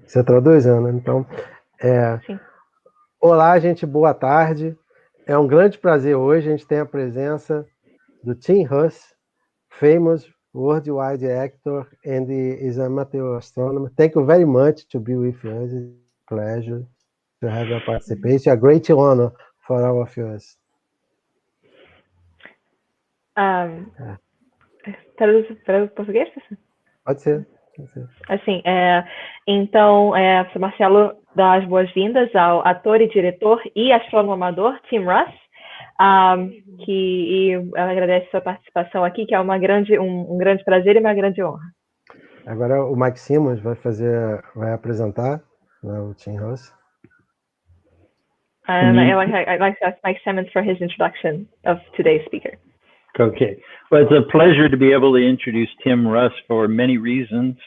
Você traduz, Ana? Então, Sim. olá, gente, boa tarde. É um grande prazer hoje. A gente tem a presença do Tim Russ, famous worldwide actor and is a amateur astronomer. Thank you very much to be with us. It's a pleasure to have your participation. A great honor for all of us. Traduz para o português, professor? Pode ser. Pode ser. Assim, então, Sr. Marcelo, dá as boas-vindas ao ator e diretor e astrônomo amador Tim Russ, que agradece sua participação aqui, que é um grande prazer e uma grande honra. Agora o Mike Simmons vai apresentar, né, o Tim Russ. I'd like to ask Mike Simmons for his introduction of today's speaker. Okay. Well, it's a pleasure to be able to introduce Tim Russ for many reasons.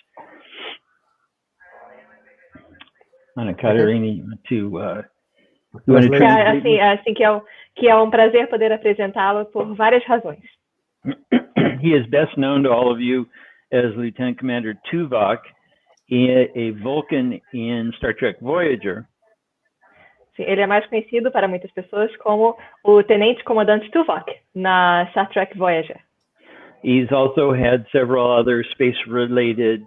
Ana Catarina, que é um prazer poder apresentá-lo por várias razões. He is best known to all of you as Lieutenant Comander Tukov, a Vulcan in Star Trek Voyager. Sim, ele é mais conhecido para muitas pessoas como o Tenente Comandante Tukov na Star Trek Voyager. He's also had several other space-related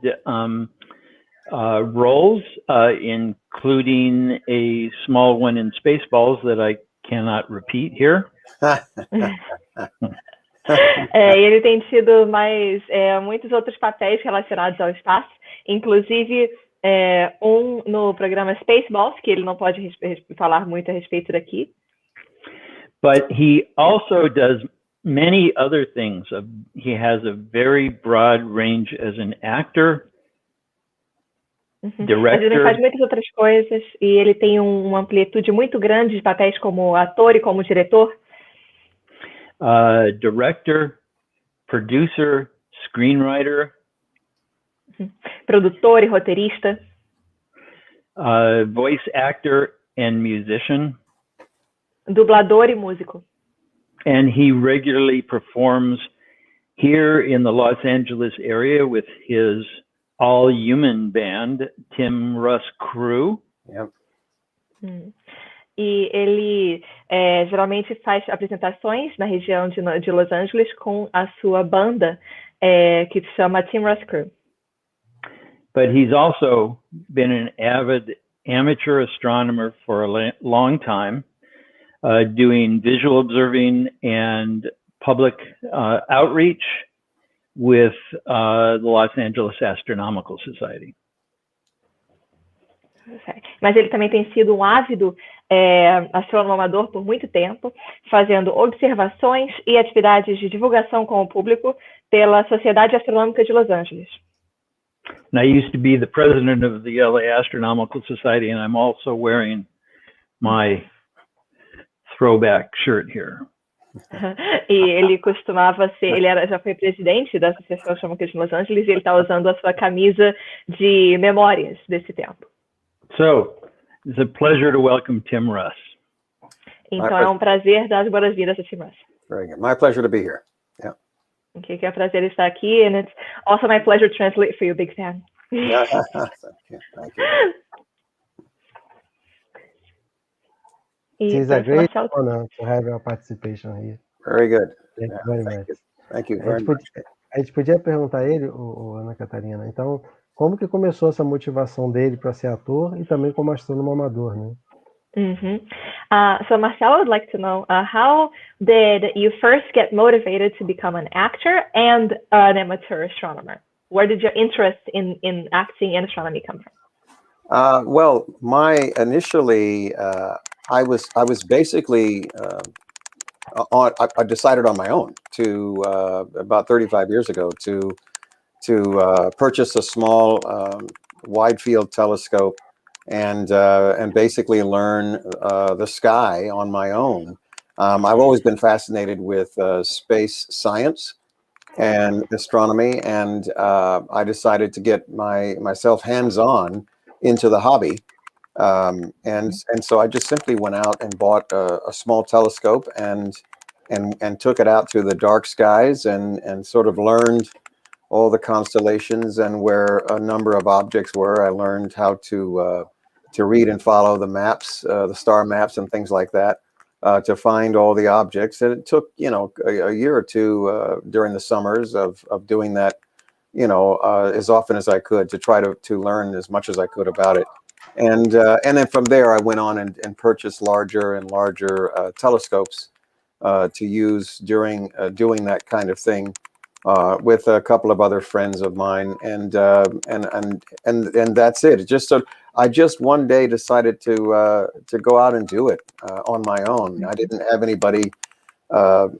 roles, including a small one in Spaceballs that I cannot repeat here. Ele tem tido muitos outros papéis relacionados ao espaço, inclusive no programa Spaceballs, que ele não pode falar muito a respeito daqui. But he also does many other things. He has a very broad range as an actor, director. Mas ele faz muitas outras coisas e ele tem uma amplitude muito grande de papéis como ator e como diretor. Director, producer, screenwriter. Produtor e roteirista. Voice actor and musician. Dublador e músico. And he regularly performs here in the Los Angeles area with his all-human band, Tim Russ Crew. Yep. E ele geralmente faz apresentações na região de Los Angeles com a sua banda, que se chama Tim Russ Crew. But he's also been an avid amateur astronomer for a long time, doing visual observing and public outreach with the Los Angeles Astronomical Society. Mas ele também tem sido um ávido astrônomo amador por muito tempo, fazendo observações e atividades de divulgação com o público pela Sociedade Astronômica de Los Angeles. And I used to be the president of the LA Astronomical Society, and I'm also wearing my throwback shirt here. E ele costumava ser, já foi presidente da Associação Astronômica de Los Angeles e ele está usando a sua camisa de memórias desse tempo. So, it's a pleasure to welcome Tim Russ. Então é um prazer dar as boas-vindas a Tim Russ. Very good. My pleasure to be here. Yeah. Okay, que é um prazer estar aqui, and it's also my pleasure to translate for you, big fan. Yeah. Thank you. It's a great honor to have your participation here. Very good. Thank you very much. Thank you very much. A gente podia perguntar a ele, Ana Catarina, então, como que começou essa motivação dele para ser ator e também como astrônomo amador, né? So Marcelo, I would like to know how did you first get motivated to become an actor and an amateur astronomer? Where did your interest in acting and astronomy come from? Well, initially, I was basically I decided on my own to about 35 years ago to purchase a small wide field telescope and basically learn the sky on my own. I've always been fascinated with space science and astronomy, and I decided to get myself hands-on into the hobby. And so I just simply went out and bought a small telescope and took it out to the dark skies and sort of learned all the constellations and where a number of objects were. I learned how to read and follow the maps, the star maps and things like that, to find all the objects. And it took, you know, a year or two during the summers of doing that, you know, as often as I could, to try to learn as much as I could about it. And then from there, I went on and purchased larger and larger telescopes to use during doing that kind of thing with a couple of other friends of mine, and that's it. It just I just one day decided to go out and do it on my own. I didn't have anybody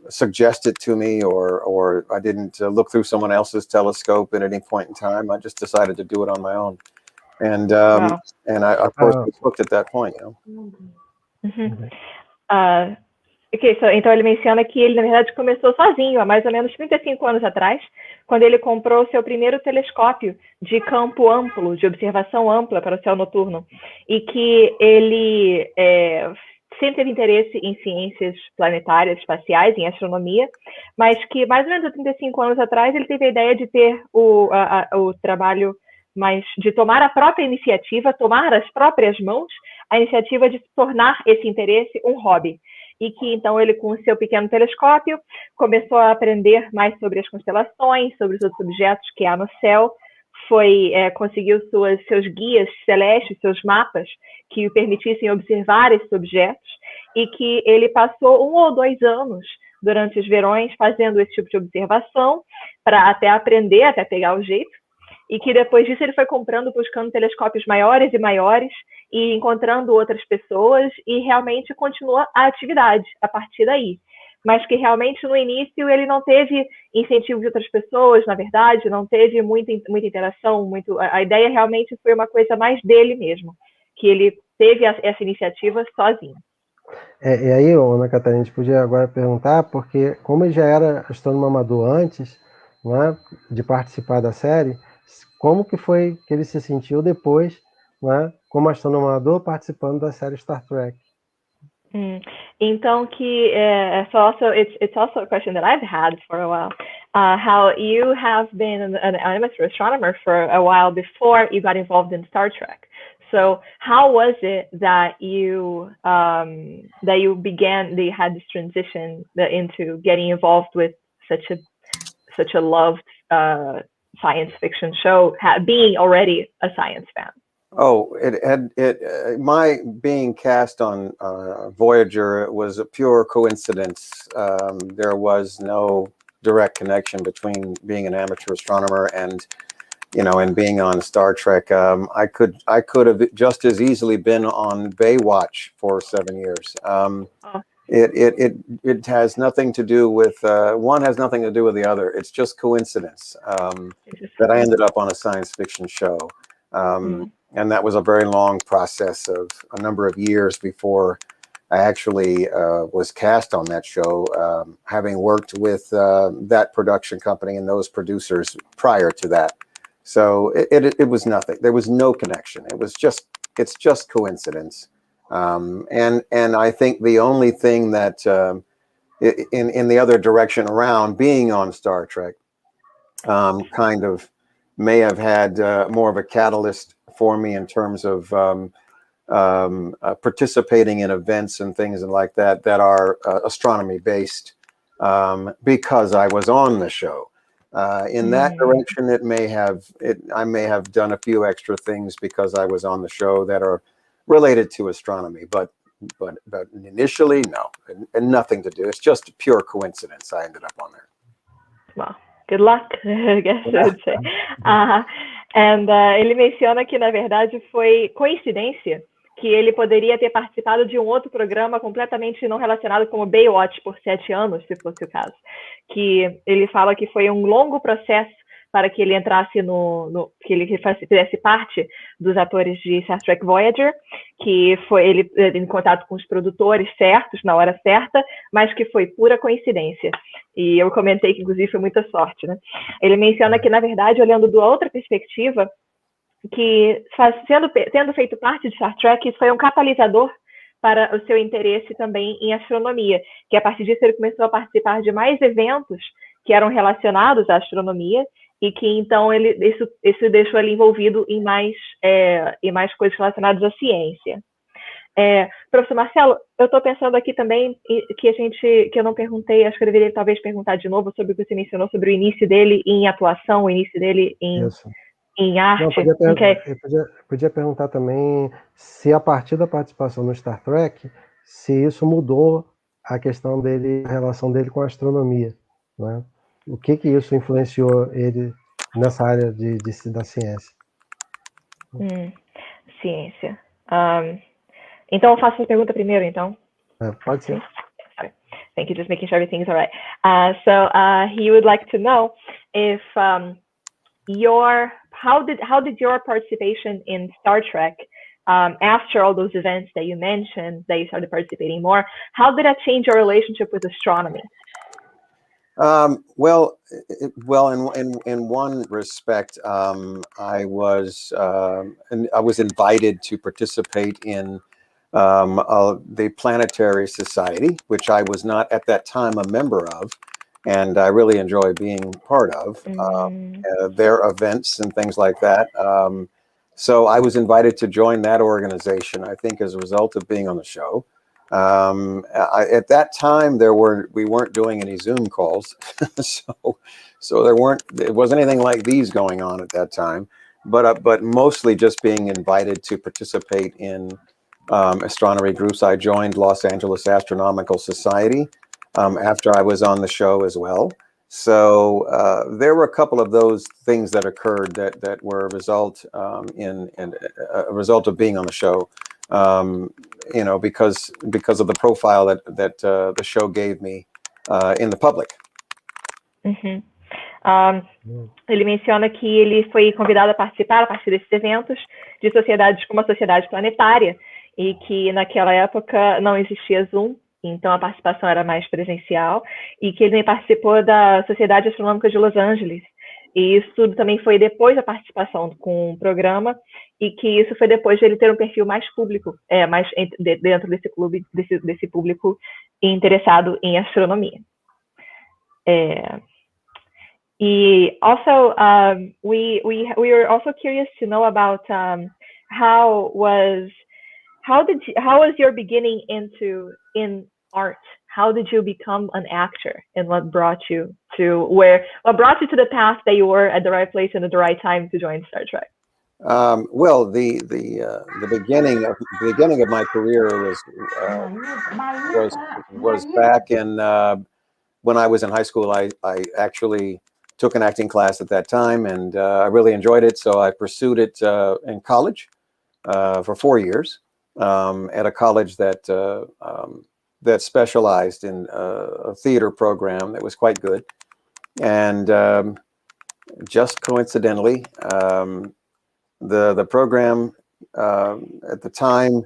suggest it to me, or I didn't look through someone else's telescope at any point in time. I just decided to do it on my own, and Wow. and I of course was hooked at that point, you know. Ok, então ele menciona que ele, na verdade, começou sozinho, há mais ou menos 35 anos atrás, quando ele comprou seu primeiro telescópio de campo amplo, de observação ampla para o céu noturno, e que ele sempre teve interesse em ciências planetárias, espaciais, em astronomia, mas que mais ou menos há 35 anos atrás ele teve a ideia de ter o trabalho, mas de tomar a própria iniciativa, tomar as próprias mãos, a iniciativa de tornar esse interesse um hobby. E que, então, ele, com o seu pequeno telescópio, começou a aprender mais sobre as constelações, sobre os outros objetos que há no céu, conseguiu seus guias celestes, seus mapas, que o permitissem observar esses objetos, e que ele passou 1 ou 2 anos, durante os verões, fazendo esse tipo de observação, para até aprender, até pegar o jeito, e que depois disso ele foi buscando telescópios maiores e maiores, e encontrando outras pessoas, e realmente continua a atividade a partir daí. Mas que realmente no início ele não teve incentivo de outras pessoas, na verdade, não teve muita interação, a ideia realmente foi uma coisa mais dele mesmo, que ele teve essa iniciativa sozinho. E aí, Ana Catarina, a gente podia agora perguntar, porque como ele já era astrônomo amador antes, né, de participar da série, como que foi que ele se sentiu depois, né, como astrônomo amador participando da série Star Trek? Então que it's also a question that I've had for a while. How you have been an amateur astronomer for a while before you got involved in Star Trek. So how was it that you had this transition into getting involved with such a loved science fiction show, being already a science fan? Oh, my being cast on Voyager was a pure coincidence. There was no direct connection between being an amateur astronomer and, you know, and being on Star Trek. I could have just as easily been on Baywatch for 7 years. It has nothing to do with one has nothing to do with the other. It's just coincidence that I ended up on a science fiction show. And that was a very long process of a number of years before I actually was cast on that show, having worked with that production company and those producers prior to that. So it was nothing. There was no connection. It's just coincidence. And I think the only thing that in the other direction around, being on Star Trek, kind of may have had more of a catalyst for me in terms of participating in events and things like that are astronomy based, because I was on the show. In that direction, I may have done a few extra things because I was on the show that are related to astronomy, but initially, no, and nothing to do. It's just pure coincidence. I ended up on there. Wow. Good luck, I guess I would say. Ele menciona que, na verdade, foi coincidência que ele poderia ter participado de um outro programa completamente não relacionado, como Baywatch, por 7 anos, se fosse o caso. Que ele fala que foi um longo processo para que ele entrasse que ele fizesse parte dos atores de Star Trek Voyager, que foi ele em contato com os produtores certos, na hora certa, mas que foi pura coincidência. E eu comentei que, inclusive, foi muita sorte, né? Ele menciona que, na verdade, olhando de outra perspectiva, que tendo feito parte de Star Trek, isso foi um catalisador para o seu interesse também em astronomia, que a partir disso ele começou a participar de mais eventos que eram relacionados à astronomia, e que então isso deixou ele envolvido em mais coisas relacionadas à ciência. Professor Marcelo, eu estou pensando aqui também que eu não perguntei, acho que eu deveria talvez perguntar de novo sobre o que você mencionou sobre o início dele em atuação, o início dele em arte. Não, podia perguntar também se a partir da participação no Star Trek, se isso mudou a questão dele, a relação dele com a astronomia, né? O que isso influenciou ele nessa área da ciência? Ciência. Então eu faço a pergunta primeiro, então. Pode ser. Sorry. Thank you, just making sure everything's all right. So he would like to know if how did your participation in Star Trek, after all those events that you mentioned, that you started participating more, how did that change your relationship with astronomy? Well, in one respect, I was invited to participate in the Planetary Society, which I was not at that time a member of, and I really enjoy being part of their events and things like that. So I was invited to join that organization, I think, as a result of being on the show. At that time, we weren't doing any Zoom calls, so it wasn't anything like these going on at that time. But mostly just being invited to participate in astronomy groups. I joined Los Angeles Astronomical Society after I was on the show as well. So there were a couple of those things that occurred that were a result a result of being on the show. Because of the profile that the show gave me in the public. Ele menciona que ele foi convidado a participar a partir desses eventos de sociedades como a Sociedade Planetária e que naquela época não existia Zoom, então a participação era mais presencial, e que ele participou da Sociedade Astronômica de Los Angeles. E isso tudo também foi depois da participação com o programa, e que isso foi depois de ele ter um perfil mais público, mais dentro desse clube, desse público interessado em astronomia. E also, we were also curious to know about how was your beginning in art? How did you become an actor, and what brought you to the path that you were at the right place and at the right time to join Star Trek? Well, the beginning of my career was back in when I was in high school. I actually took an acting class at that time, and I really enjoyed it. So I pursued it in college for 4 years at a college that specialized in a theater program that was quite good. And just coincidentally, the program at the time,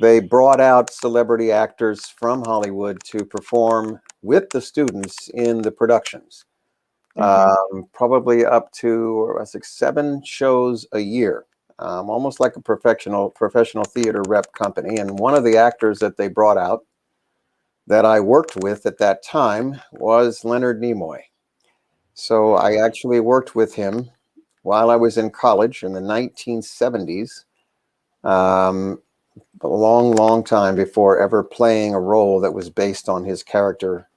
they brought out celebrity actors from Hollywood to perform with the students in the productions. Probably up to 7 shows a year, almost like a professional theater rep company. And one of the actors that they brought out that I worked with at that time was Leonard Nimoy. So I actually worked with him while I was in college in the 1970s, a long time before ever playing a role that was based on his character,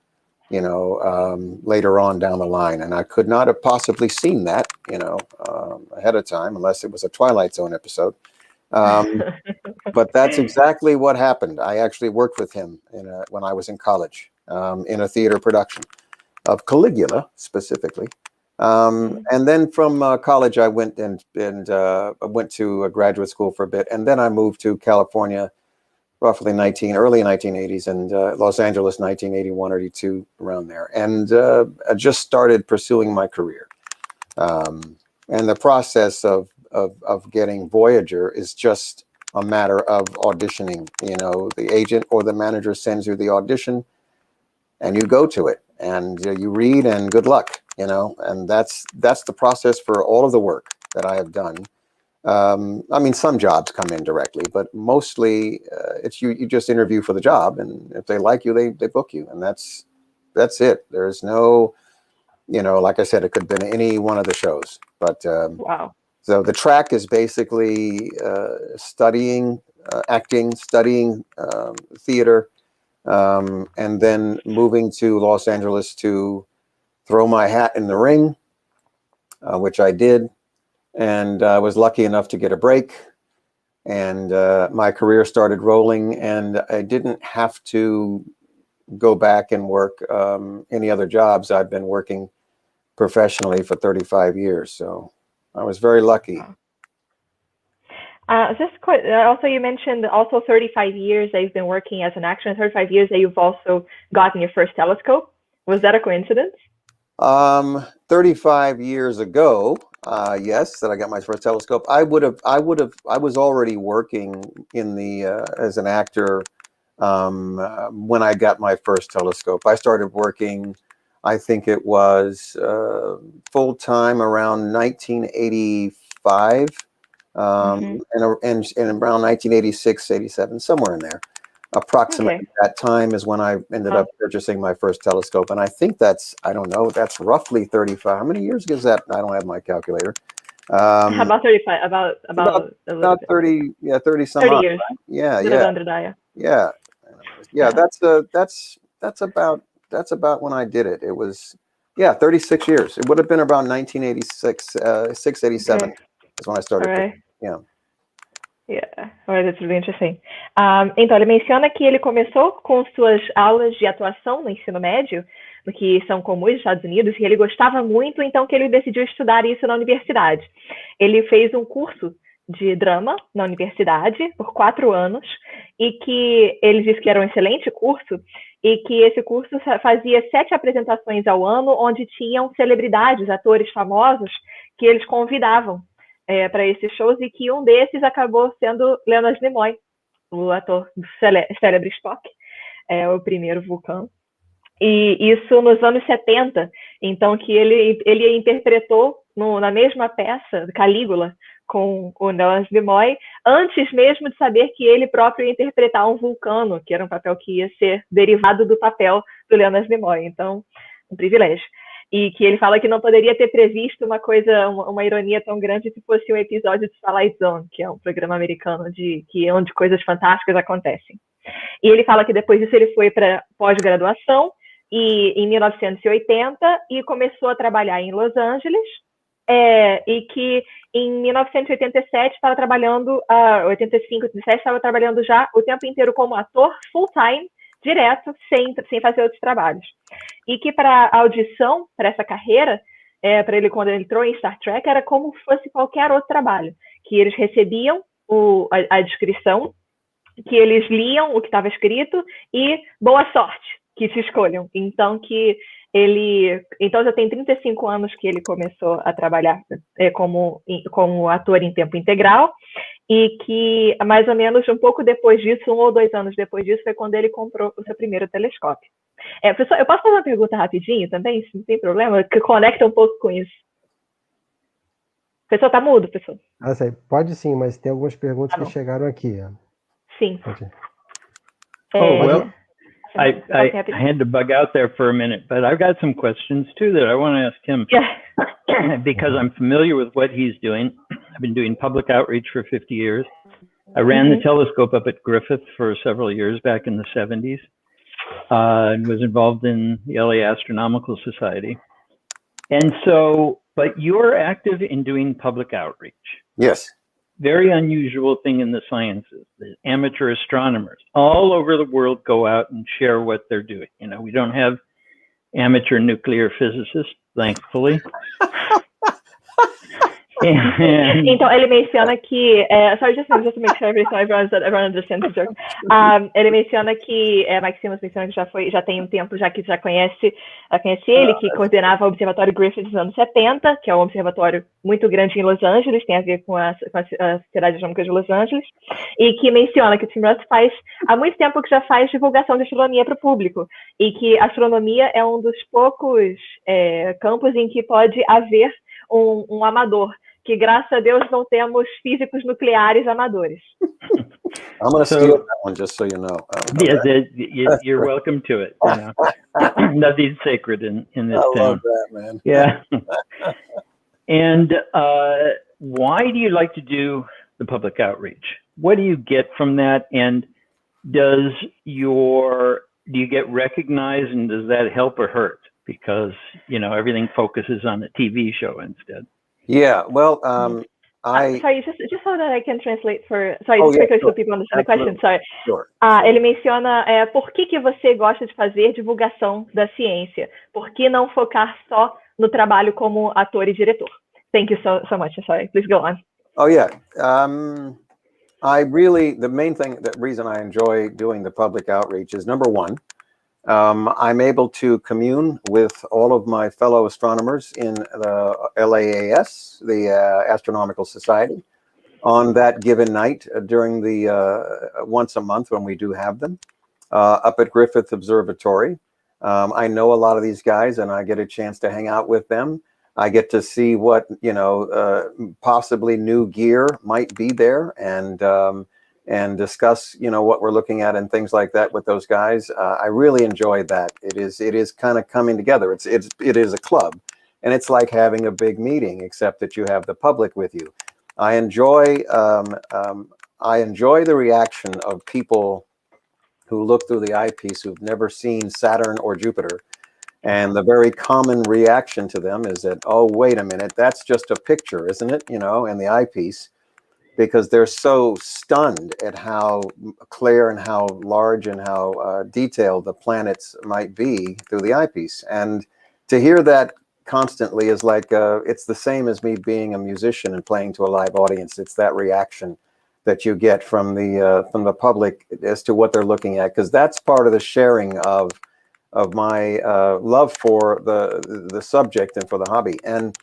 later on down the line. And I could not have possibly seen that, ahead of time, unless it was a Twilight Zone episode. But that's exactly what happened. I actually worked with him when I was in college in a theater production of Caligula specifically. And then from college, I went and went to a graduate school for a bit, and then I moved to California, roughly early 1980s, and Los Angeles, 1981, 82, around there, and I just started pursuing my career. And the process of getting Voyager is just a matter of auditioning. The agent or the manager sends you the audition, and you go to it, and you read, and good luck. And that's the process for all of the work that I have done. I mean, some jobs come in directly, but mostly it's you just interview for the job, and if they like you, they book you, and that's it. There's no you know, like I said, it could have been any one of the shows. But Wow. so the track is basically studying acting, studying theater, and then moving to Los Angeles to throw my hat in the ring, which I did. And I was lucky enough to get a break. And my career started rolling, and I didn't have to go back and work any other jobs. I've been working professionally for 35 years. So I was very lucky. Also, you mentioned also 35 years that you've been working as an actor, and 35 years that you've also gotten your first telescope. Was that a coincidence? 35 years ago, yes, that I got my first telescope. I was already working in the as an actor when I got my first telescope. I started working, I think it was full time around 1985. And around 1986, 87, somewhere in there. Approximately that time is when I ended up purchasing my first telescope. And I think that's, I don't know, that's roughly 35. How many years gives that? I don't have my calculator. How about 35? About 30, yeah, 30 some 30 odd, years. right? Yeah. That's about when I did it. It was, 36 years. It would have been around 1986, 87 is when I started. Yeah. Well, that's really interesting. Então, ele menciona que ele começou com suas aulas de atuação no ensino médio, que são comuns nos Estados Unidos, e ele gostava muito, então que ele decidiu estudar isso na universidade. Ele fez um curso de drama na universidade por 4 anos, e que ele disse que era um excelente curso, e que esse curso fazia 7 apresentações ao ano, onde tinham celebridades, atores famosos, que eles convidavam para esses shows, e que um desses acabou sendo Leonard Nimoy, o ator do célebre Spock, o primeiro vulcano. E isso nos anos 70, então que ele interpretou na mesma peça, Calígula, com o Leonard Nimoy, antes mesmo de saber que ele próprio ia interpretar um vulcano, que era um papel que ia ser derivado do papel do Leonard Nimoy. Então, um privilégio. E que ele fala que não poderia ter previsto uma ironia tão grande se fosse um episódio de Twilight Zone, que é um programa americano onde coisas fantásticas acontecem. E ele fala que depois disso ele foi para pós-graduação em 1980 e começou a trabalhar em Los Angeles, e que em 1987 estava trabalhando, 85, 87 estava trabalhando já o tempo inteiro como ator full-time, direto, sem fazer outros trabalhos. E que para a audição, para essa carreira, para ele, quando ele entrou em Star Trek, era como se fosse qualquer outro trabalho, que eles recebiam a descrição, que eles liam o que estava escrito e boa sorte, que se escolham. Então, então já tem 35 anos que ele começou a trabalhar como ator em tempo integral, e que mais ou menos um pouco depois disso, 1 ou 2 anos depois disso, foi quando ele comprou o seu primeiro telescópio. Pessoal, eu posso fazer uma pergunta rapidinho também, se não tem problema, que conecta um pouco com isso. O pessoal tá mudo, pessoal? Pode sim, mas tem algumas perguntas que chegaram aqui. Sim. Well, I had to bug out there for a minute, but I've got some questions too that I want to ask him. Because I'm familiar with what he's doing. I've been doing public outreach for 50 years. I ran the telescope up at Griffith for several years back in the 70s, and was involved in the LA Astronomical Society. And so, but you're active in doing public outreach. Yes. Very unusual thing in the sciences. The amateur astronomers all over the world go out and share what they're doing. You know, we don't have amateur nuclear physicists, thankfully. Então, ele menciona que... sorry, just to make sure everyone understands the joke. Ele menciona que... Maximus menciona que já tem um tempo que já conhece ele, que coordenava o Observatório Griffith nos anos 70, que é um observatório muito grande em Los Angeles, tem a ver com a Sociedade Astronômica de Los Angeles, e que menciona que o Tim Russ há muito tempo que já faz divulgação de astronomia para o público, e que a astronomia é um dos poucos campos em que pode haver um amador, que graças a Deus não temos físicos nucleares amadores. I'm going to steal that one, just so you know. You're welcome to it. You know? Nothing's sacred in this town. I love that, man. Yeah. And why do you like to do the public outreach? What do you get from that? And do you get recognized, and does that help or hurt? Because, you know, everything focuses on the TV show instead. Yeah, well, sorry, just so that I can translate for... Sorry, just quickly so people understand the question. Sorry. Sure. Ele menciona por que você gosta de fazer divulgação da ciência? Por que não focar só no trabalho como ator e diretor? Thank you so much. Sorry, please go on. Oh, yeah. The main reason I enjoy doing the public outreach is, number one, I'm able to commune with all of my fellow astronomers in the LAAS, the Astronomical Society, on that given night during the once a month when we do have them up at Griffith Observatory. I know a lot of these guys, and I get a chance to hang out with them. I get to see what, you know, possibly new gear might be there, and discuss, you know, what we're looking at and things like that with those guys. I really enjoy that. It is kind of coming together. It is a club, and it's like having a big meeting, except that you have the public with you. I enjoy the reaction of people who look through the eyepiece who've never seen Saturn or Jupiter. And the very common reaction to them is that, oh, wait a minute, that's just a picture, isn't it? You know, in the eyepiece, because they're so stunned at how clear and how large and how detailed the planets might be through the eyepiece. And to hear that constantly is like, it's the same as me being a musician and playing to a live audience. It's that reaction that you get from the public as to what they're looking at, because that's part of the sharing of my love for the subject and for the hobby, and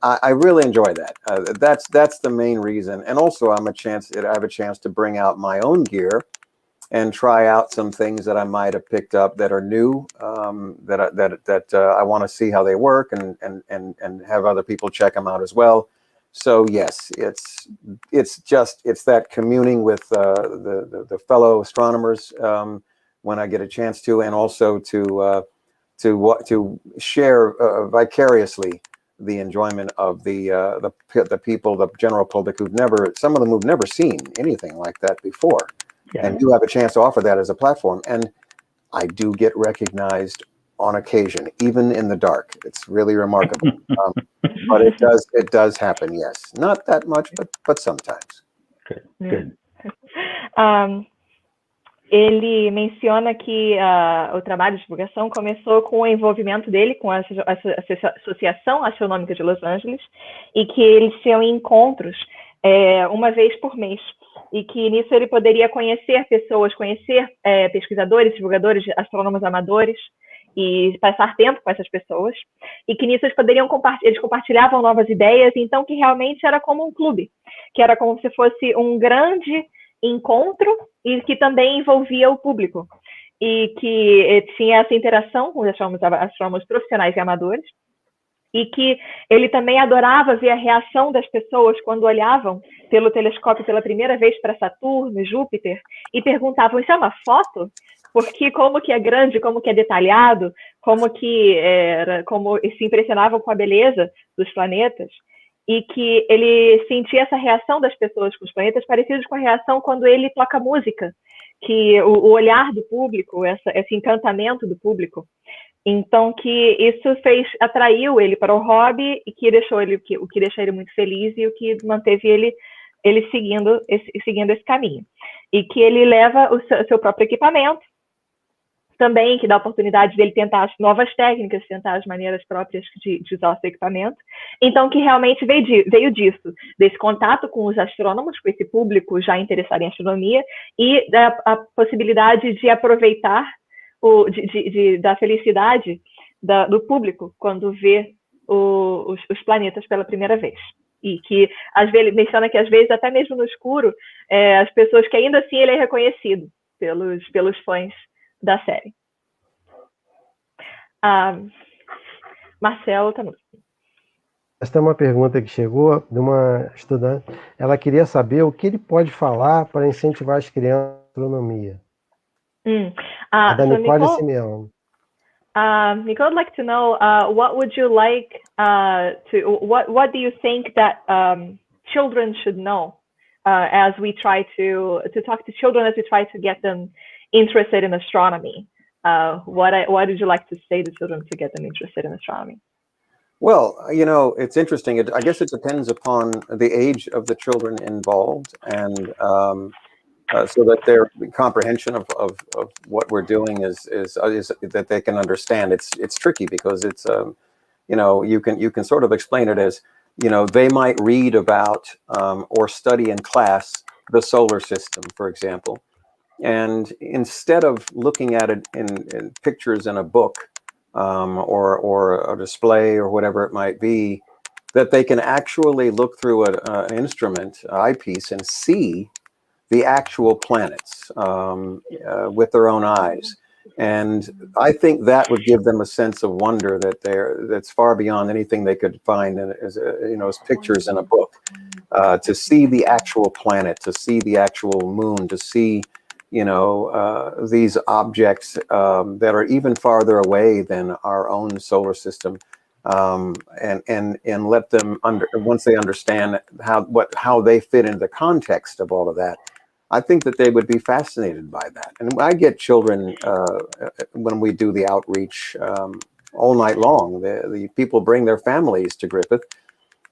I really enjoy that. That's the main reason, and also I have a chance to bring out my own gear and try out some things that I might have picked up that are new, that I want to see how they work, and have other people check them out as well. So yes, it's that communing with the fellow astronomers when I get a chance to, and also to share vicariously the enjoyment of the people, the general public some of them who've never seen anything like that before. Yeah. And you have a chance to offer that as a platform. And I do get recognized on occasion, even in the dark. It's really remarkable. But it does happen, yes. Not that much, but sometimes. Good. Ele menciona que o trabalho de divulgação começou com o envolvimento dele com a Associação Astronômica de Los Angeles, e que eles tinham encontros uma vez por mês, e que nisso ele poderia conhecer pessoas, pesquisadores, divulgadores, astrônomos amadores, e passar tempo com essas pessoas, e que nisso eles compartilhavam novas ideias, então que realmente era como um clube, que era como se fosse um grande encontro e que também envolvia o público, e que tinha essa interação com os astrônomos profissionais e amadores, e que ele também adorava ver a reação das pessoas quando olhavam pelo telescópio pela primeira vez para Saturno e Júpiter e perguntavam: isso é uma foto? Porque como que é grande, como que é detalhado, como se impressionavam com a beleza dos planetas, e que ele sentia essa reação das pessoas com os planetas parecidos com a reação quando ele toca música, que o olhar do público, esse encantamento do público. Então, que isso atraiu ele para o hobby, e o que deixou ele muito feliz, e o que manteve ele seguindo esse caminho. E que ele leva o seu próprio equipamento, também, que dá a oportunidade dele tentar as novas técnicas, tentar as maneiras próprias de usar o seu equipamento. Então, que realmente veio disso, desse contato com os astrônomos, com esse público já interessado em astronomia, e a possibilidade de aproveitar da felicidade do público quando vê os planetas pela primeira vez. E que, às vezes, menciona que, às vezes, até mesmo no escuro, as pessoas que ainda assim ele é reconhecido pelos fãs da série. Marcelo, tá no... Esta é uma pergunta que chegou de uma estudante. Ela queria saber o que ele pode falar para incentivar as crianças na astronomia. É da Nicole Simeão. Nicole would like to know what would you like what do you think that children should know as we try to talk to children, as we try to get them interested in astronomy? What would you like to say to children to get them interested in astronomy? Well, you know, it's interesting. I guess it depends upon the age of the children involved, and so that their comprehension of what we're doing is that they can understand. It's tricky because it's you know, you can sort of explain it as, you know, they might read about or study in class the solar system, for example, and instead of looking at it in pictures in a book or a display or whatever it might be, that they can actually look through an instrument, eyepiece, and see the actual planets with their own eyes. And I think that would give them a sense of wonder that's far beyond anything they could find as pictures in a book. To see the actual planet, to see the actual moon, to see, you know, these objects that are even farther away than our own solar system, and let them once they understand how they fit into the context of all of that, I think that they would be fascinated by that. And I get children when we do the outreach all night long. The people bring their families to Griffith,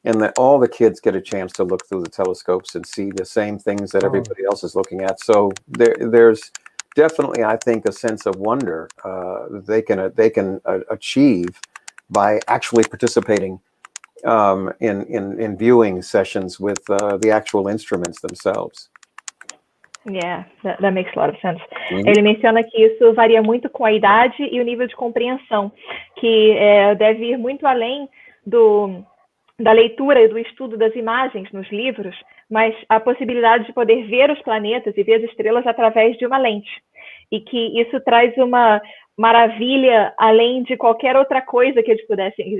and that all the kids get a chance to look through the telescopes and see the same things that everybody else is looking at. So there's definitely, I think, a sense of wonder that they can achieve by actually participating in viewing sessions with the actual instruments themselves. Yeah, that makes a lot of sense. Ele menciona que isso varia muito com a idade e o nível de compreensão, que deve ir muito além da leitura e do estudo das imagens nos livros, mas a possibilidade de poder ver os planetas e ver as estrelas através de uma lente. E que isso traz uma maravilha além de qualquer outra coisa que eles pudessem,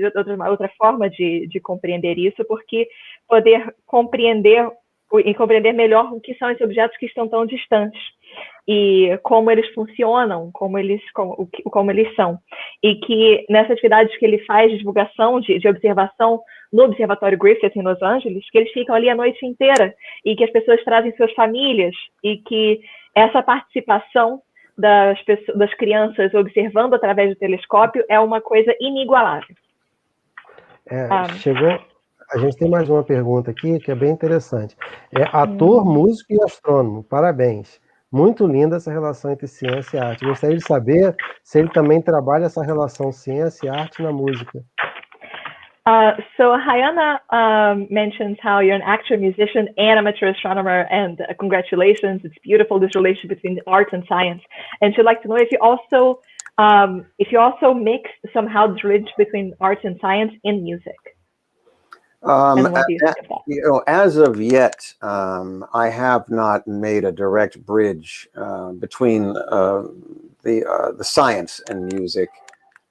outra forma de compreender isso, porque poder compreender melhor o que são esses objetos que estão tão distantes e como eles funcionam, como eles são. E que nessas atividades que ele faz de divulgação, de observação no Observatório Griffith em Los Angeles, que eles ficam ali a noite inteira e que as pessoas trazem suas famílias e que essa participação das crianças observando através do telescópio é uma coisa inigualável. A gente tem mais uma pergunta aqui que é bem interessante. É ator, músico e astrônomo. Parabéns. Muito linda essa relação entre ciência e arte. Gostaria de saber se ele também trabalha essa relação ciência e arte na música. So Hayana mentions how you're an actor, musician, and amateur astronomer, and congratulations. It's beautiful, this relationship between art and science. And she'd like to know if you also mix somehow the relationship between art and science in music. You know, as of yet, I have not made a direct bridge between the science and music,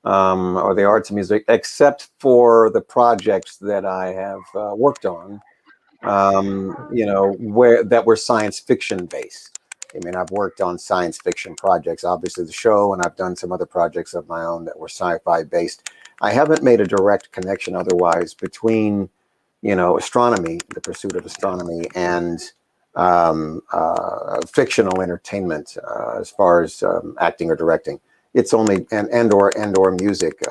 or the arts and music, except for the projects that I have worked on, you know, that were science fiction based. I mean, I've worked on science fiction projects, obviously the show, and I've done some other projects of my own that were sci-fi based. I haven't made a direct connection otherwise between, you know, astronomy, the pursuit of astronomy, and fictional entertainment as far as acting or directing. It's only and or music.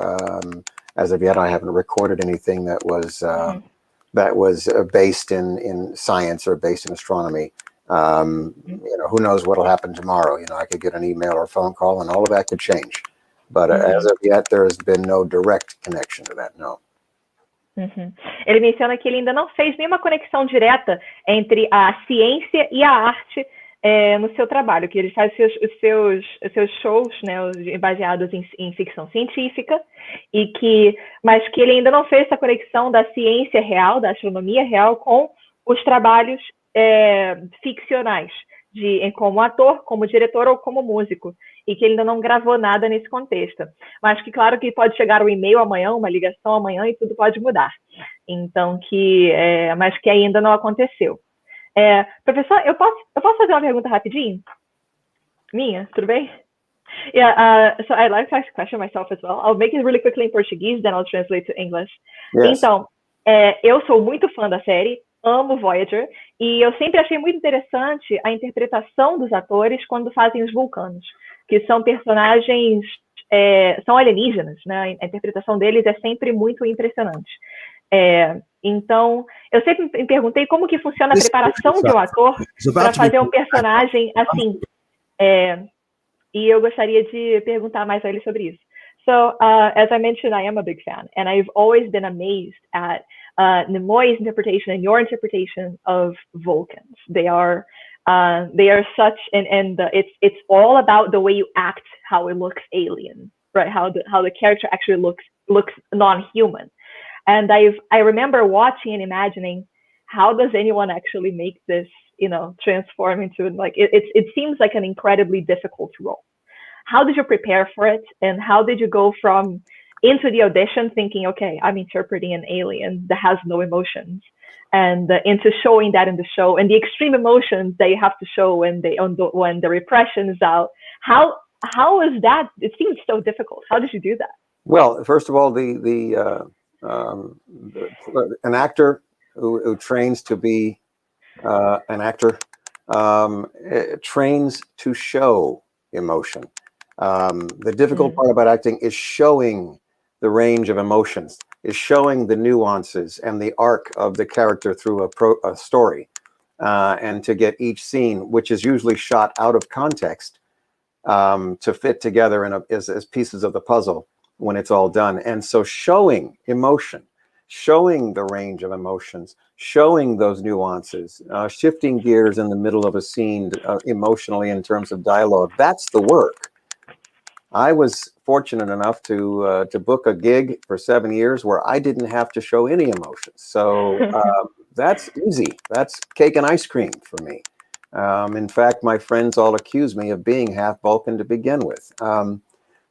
As of yet, I haven't recorded anything that was based in science or based in astronomy. You know, who knows what'll happen tomorrow? You know, I could get an email or a phone call, and all of that could change. But as of yet, there has been no direct connection to that. No. Ele menciona que ele ainda não fez nenhuma conexão direta entre a ciência e a arte no seu trabalho, que ele faz os seus shows, né, baseados em ficção científica, mas que ele ainda não fez essa conexão da ciência real, da astronomia real, com os trabalhos ficcionais, como ator, como diretor ou como músico, e que ele ainda não gravou nada nesse contexto. Mas que, claro, que pode chegar um e-mail amanhã, uma ligação amanhã e tudo pode mudar. Então, mas que ainda não aconteceu. Professor, eu posso fazer uma pergunta rapidinho? Minha, tudo bem? Yeah, so I'd like to ask a question myself as well. I'll make it really quickly in Portuguese, then I'll translate to English. Yes. Então, eu sou muito fã da série, amo Voyager, e eu sempre achei muito interessante a interpretação dos atores quando fazem os vulcanos, que são personagens, são alienígenas, né? A interpretação deles é sempre muito impressionante. Então, eu sempre me perguntei como que funciona a preparação de um ator para fazer um personagem assim. E eu gostaria de perguntar mais a ele sobre isso. So, as I mentioned, I am a big fan, and I've always been amazed at Nimoy's interpretation and your interpretation of Vulcans. They are such, and it's all about the way you act, how it looks alien, right? How the character actually looks non-human. And I remember watching and imagining, how does anyone actually make this, transform into, like, it seems like an incredibly difficult role. How did you prepare for it? And how did you go into the audition thinking, okay, I'm interpreting an alien that has no emotions, and into showing that in the show, and the extreme emotions that you have to show when the repression is out? How is that? It seems so difficult. How did you do that? Well, first of all, an actor who trains to be an actor trains to show emotion. The difficult part about acting is showing the range of emotions, is showing the nuances and the arc of the character through a story, and to get each scene, which is usually shot out of context, to fit together as pieces of the puzzle when it's all done. And so showing emotion, showing the range of emotions, showing those nuances, shifting gears in the middle of a scene emotionally in terms of dialogue, that's the work. I was fortunate enough to book a gig for 7 years where I didn't have to show any emotions. So that's easy. That's cake and ice cream for me. In fact, my friends all accuse me of being half Vulcan to begin with.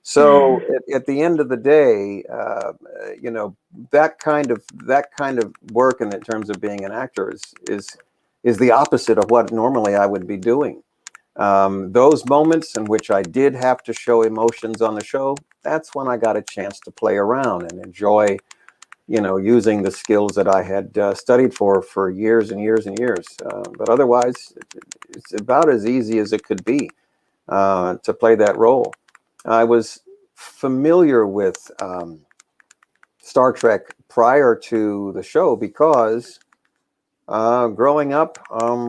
So at the end of the day, that kind of work, and in terms of being an actor, is the opposite of what normally I would be doing. Those moments in which I did have to show emotions on the show, that's when I got a chance to play around and enjoy, using the skills that I had studied for years and years and years. But otherwise, it's about as easy as it could be to play that role. I was familiar with Star Trek prior to the show because growing up,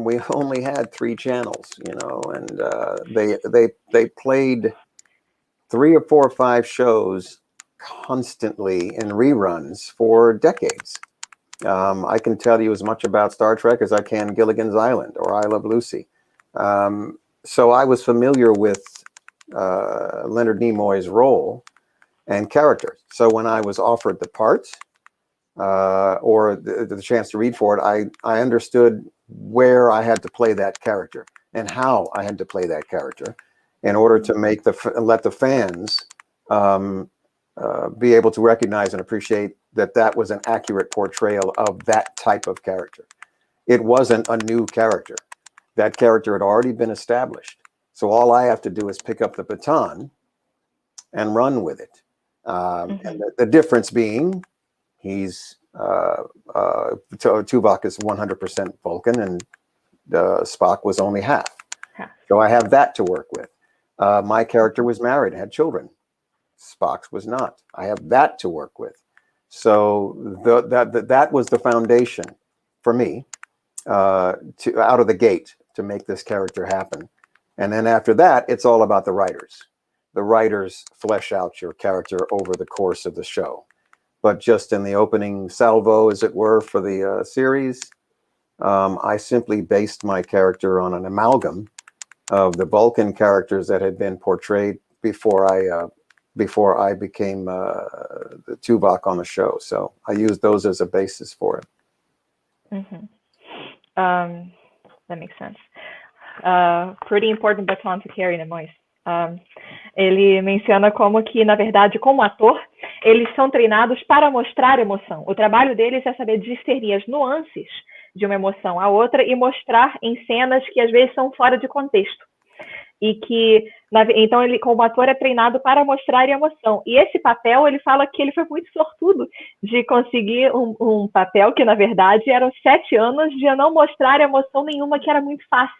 we only had 3 channels, and they played 3 or 4 or 5 shows constantly in reruns for decades. I can tell you as much about Star Trek as I can Gilligan's Island or I Love Lucy. So I was familiar with Leonard Nimoy's role and character. So when I was offered the part or the chance to read for it, I understood where I had to play that character and how I had to play that character in order to let the fans be able to recognize and appreciate that was an accurate portrayal of that type of character. It wasn't a new character. That character had already been established. So all I have to do is pick up the baton and run with it. And the difference being, he's Tuvok is 100% Vulcan, and Spock was only half. So I have that to work with. My character was married, had children. Spock's was not. I have that to work with. So that was the foundation for me out of the gate to make this character happen. And then after that, it's all about the writers. The writers flesh out your character over the course of the show. But just in the opening salvo, as it were, for the series, I simply based my character on an amalgam of the Vulcan characters that had been portrayed before I became the Tuvok on the show. So I used those as a basis for it. That makes sense. pretty important baton to carry, Nimoy. Ele menciona como que, na verdade, como ator, eles são treinados para mostrar emoção. O trabalho deles é saber discernir as nuances de uma emoção à outra e mostrar em cenas que às vezes são fora de contexto. E que, então, ele como ator é treinado para mostrar emoção. E esse papel, ele fala que ele foi muito sortudo de conseguir um papel que, na verdade, eram 7 anos de não mostrar emoção nenhuma, que era muito fácil.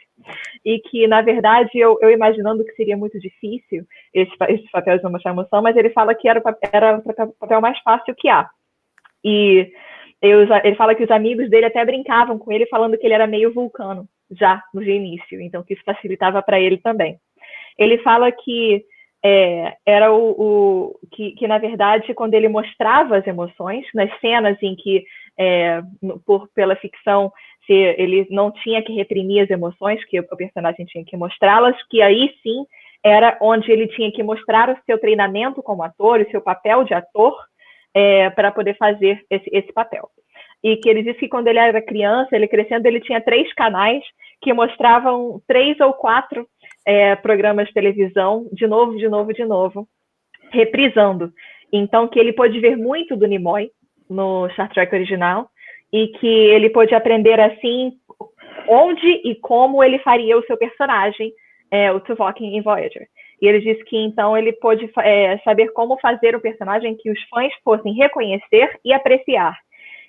E que, na verdade, eu imaginando que seria muito difícil esse papel de não mostrar emoção, mas ele fala que era o papel mais fácil que há. E ele fala que os amigos dele até brincavam com ele, falando que ele era meio vulcano, já no início, então que isso facilitava para ele também. Ele fala que era que, na verdade, quando ele mostrava as emoções, nas cenas em que, pela ficção, se ele não tinha que reprimir as emoções, que o personagem tinha que mostrá-las, que aí sim era onde ele tinha que mostrar o seu treinamento como ator, o seu papel de ator, para poder fazer esse papel. E que ele disse que quando ele era criança, ele crescendo, ele tinha 3 canais que mostravam 3 ou 4 programas de televisão, de novo, reprisando. Então, que ele pôde ver muito do Nimoy no Star Trek original e que ele pôde aprender, assim, onde e como ele faria o seu personagem, o Tuvok em Voyager. E ele disse que, então, ele pôde saber como fazer o personagem que os fãs fossem reconhecer e apreciar.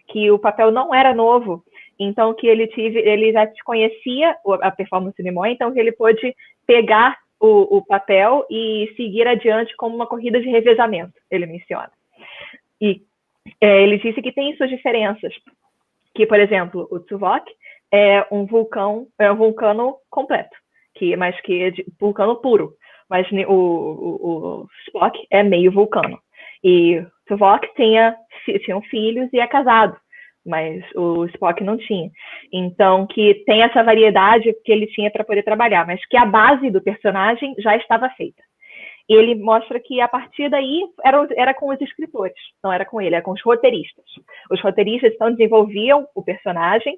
Que o papel não era novo, então que ele já conhecia a performance do Nimoy, então que ele pôde pegar o papel e seguir adiante como uma corrida de revezamento, ele menciona. E ele disse que tem suas diferenças, que, por exemplo, o Tuvok é um vulcano completo, mas que é de vulcano puro, mas o Spock é meio vulcano. E o Tuvok tinham filhos e é casado, mas o Spock não tinha. Então, que tem essa variedade que ele tinha para poder trabalhar, mas que a base do personagem já estava feita. E ele mostra que, a partir daí, era com os escritores, não era com ele, era com os roteiristas. Os roteiristas, então, desenvolviam o personagem,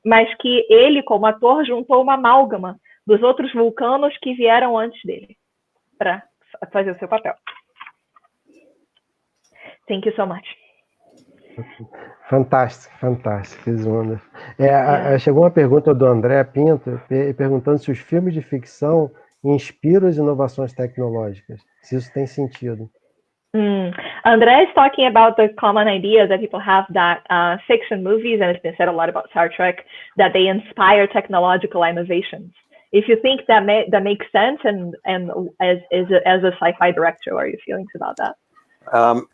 mas que ele, como ator, juntou uma amálgama dos outros vulcanos que vieram antes dele para fazer o seu papel. Thank you so much. Fantástico. Chegou uma pergunta do André Pinto, perguntando se os filmes de ficção inspiram as inovações tecnológicas, se isso tem sentido. André is talking about the common idea that people have that fiction movies, and it's been said a lot about Star Trek, that they inspire technological innovations. If you think that makes sense, and as a sci-fi director, how are you feeling about that?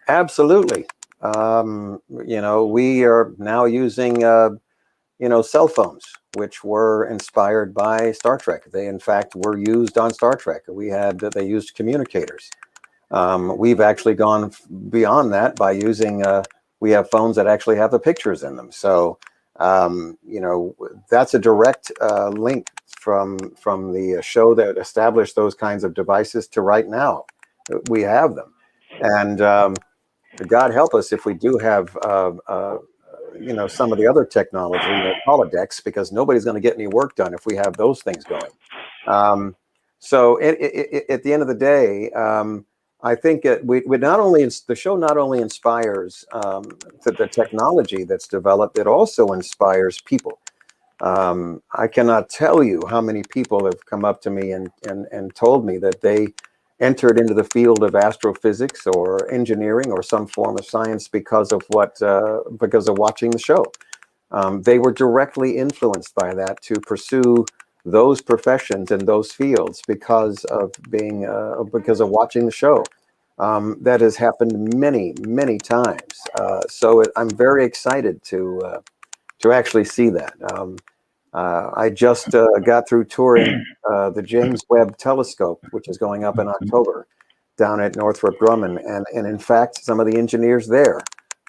Absolutely. We are now using, cell phones, which were inspired by Star Trek. They, in fact, were used on Star Trek. They used communicators. We've actually gone beyond that by using, we have phones that actually have the pictures in them. So, that's a direct link from the show that established those kinds of devices to right now. We have them. And God help us if we do have, some of the other technology, holodecks, because nobody's going to get any work done if we have those things going. So at the end of the day, I think the show not only inspires the technology that's developed, it also inspires people. I cannot tell you how many people have come up to me and told me that they entered into the field of astrophysics or engineering or some form of science because of watching the show. They were directly influenced by that to pursue those professions and those fields because of watching the show. That has happened many, many times. So I'm very excited to actually see that. I just got through touring the James Webb Telescope, which is going up in October down at Northrop Grumman. And in fact, some of the engineers there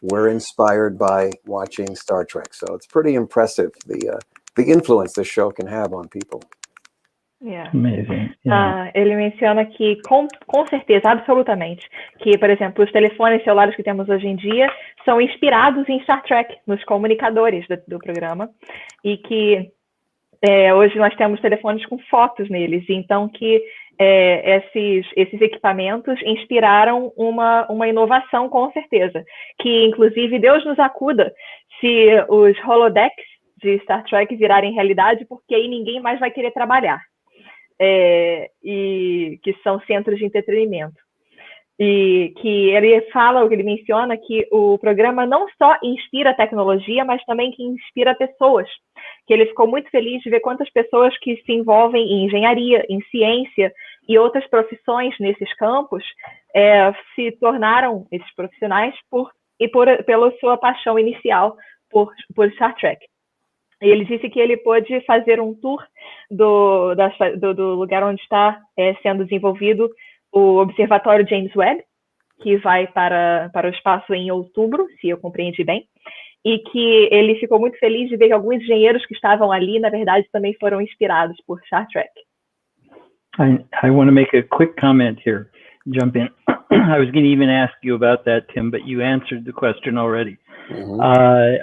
were inspired by watching Star Trek. So it's pretty impressive, the influence this show can have on people. Yeah. Amazing. Yeah. Ele menciona que, com certeza, absolutamente, que, por exemplo, os telefones celulares que temos hoje em dia são inspirados em Star Trek, nos comunicadores do programa, e que hoje nós temos telefones com fotos neles, então que esses equipamentos inspiraram uma inovação, com certeza, que inclusive Deus nos acuda se os holodecks de Star Trek virarem realidade, porque aí ninguém mais vai querer trabalhar, e que são centros de entretenimento. E que ele menciona que o programa não só inspira tecnologia, mas também que inspira pessoas. Que ele ficou muito feliz de ver quantas pessoas que se envolvem em engenharia, em ciência e outras profissões nesses campos se tornaram esses profissionais pela sua paixão inicial por Star Trek. E ele disse que ele pôde fazer um tour do lugar onde está sendo desenvolvido o Observatório James Webb, que vai para o espaço em outubro, se eu compreendi bem, e que ele ficou muito feliz de ver que alguns engenheiros que estavam ali, na verdade, também foram inspirados por Star Trek. I want to make a quick comment here, jump in. I was going to even ask you about that, Tim, but you answered the question already. Mm-hmm.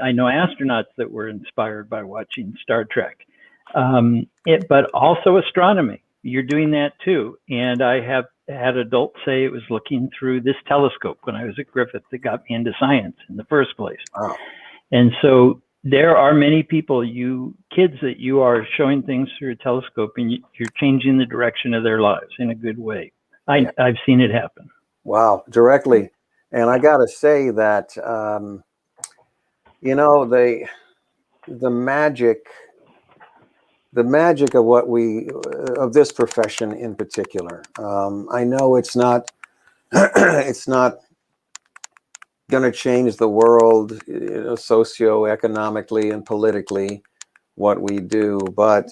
I know astronauts that were inspired by watching Star Trek, but also astronomy. You're doing that too. And I have had adults say it was looking through this telescope when I was at Griffith that got me into science in the first place. Wow. And so there are many people, kids that you are showing things through a telescope and you're changing the direction of their lives in a good way. I've seen it happen. Wow, directly. And I got to say that, the magic of this profession in particular. I know it's not going to change the world, socioeconomically and politically, what we do. But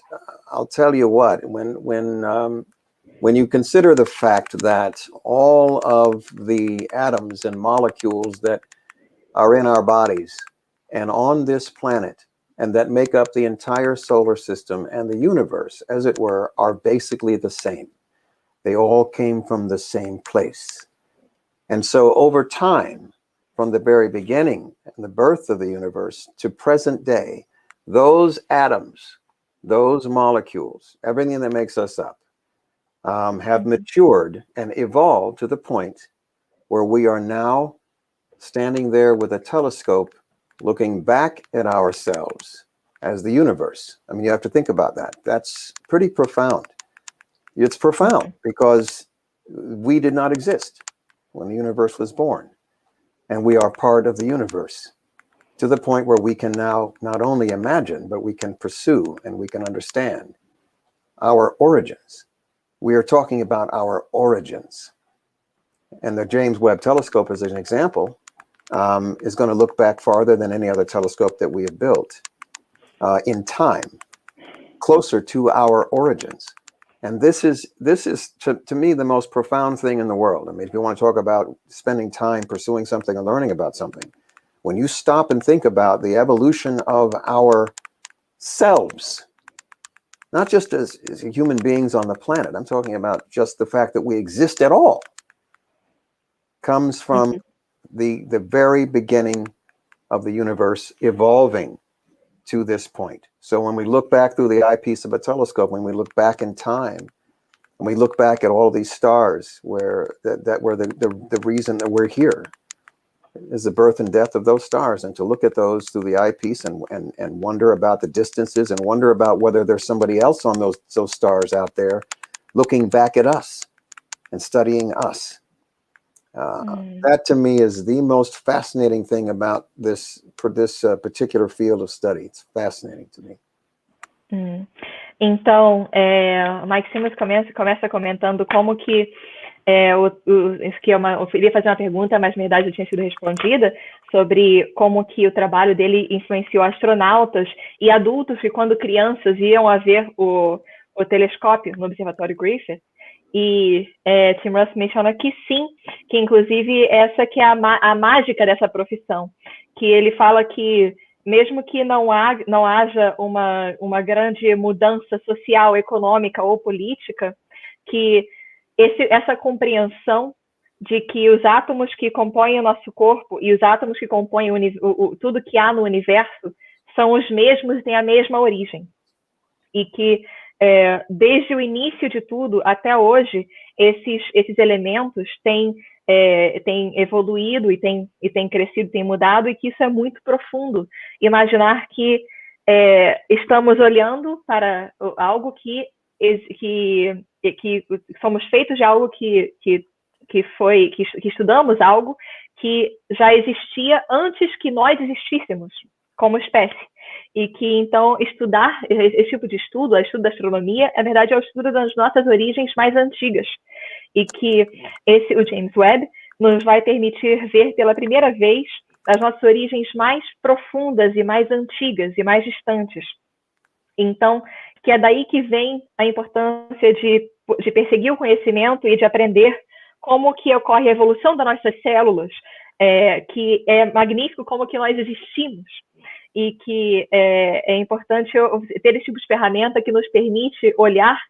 I'll tell you what, when you consider the fact that all of the atoms and molecules that are in our bodies and on this planet, and that make up the entire solar system and the universe, as it were, are basically the same. They all came from the same place. And so over time, from the very beginning and the birth of the universe to present day, those atoms, those molecules, everything that makes us up, have matured and evolved to the point where we are now standing there with a telescope looking back at ourselves as the universe. I mean, you have to think about that. That's pretty profound. It's profound because we did not exist when the universe was born. And we are part of the universe to the point where we can now not only imagine, but we can pursue and we can understand our origins. We are talking about our origins. And the James Webb Telescope, as an example, is going to look back farther than any other telescope that we have built in time, closer to our origins. And this is to me the most profound thing in the world. I mean, if you want to talk about spending time pursuing something and learning about something, when you stop and think about the evolution of our selves, not just as human beings on the planet, I'm talking about just the fact that we exist at all, comes from the very beginning of the universe evolving to this point. So when we look back through the eyepiece of a telescope, when we look back in time, and we look back at all these stars where the reason that we're here is the birth and death of those stars, and to look at those through the eyepiece and wonder about the distances and wonder about whether there's somebody else on those stars out there looking back at us and studying us. That to me is the most fascinating thing about this particular field of study. It's fascinating to me. Então, o Mike Simmons começa comentando como que eu iria fazer uma pergunta, mas na verdade já tinha sido respondida, sobre como que o trabalho dele influenciou astronautas e adultos que, quando crianças, iam a ver o telescópio no Observatório Griffith. E Tim Russ menciona que sim, que inclusive essa que é a mágica dessa profissão, que ele fala que mesmo que não haja uma grande mudança social, econômica ou política, que essa compreensão de que os átomos que compõem o nosso corpo e os átomos que compõem tudo que há no universo são os mesmos e têm a mesma origem. e que desde o início de tudo até hoje, esses elementos têm evoluído e têm crescido, têm mudado, e que isso é muito profundo. Imaginar que estamos olhando para algo que somos feitos de algo que estudamos algo que já existia antes que nós existíssemos como espécie. E que, então, estudar esse tipo de estudo, o estudo da astronomia, na verdade, é o estudo das nossas origens mais antigas. E que o James Webb nos vai permitir ver pela primeira vez as nossas origens mais profundas e mais antigas e mais distantes. Então, que é daí que vem a importância de perseguir o conhecimento e de aprender como que ocorre a evolução das nossas células, que é magnífico como que nós existimos, e que é importante ter esse tipo de ferramenta que nos permite olhar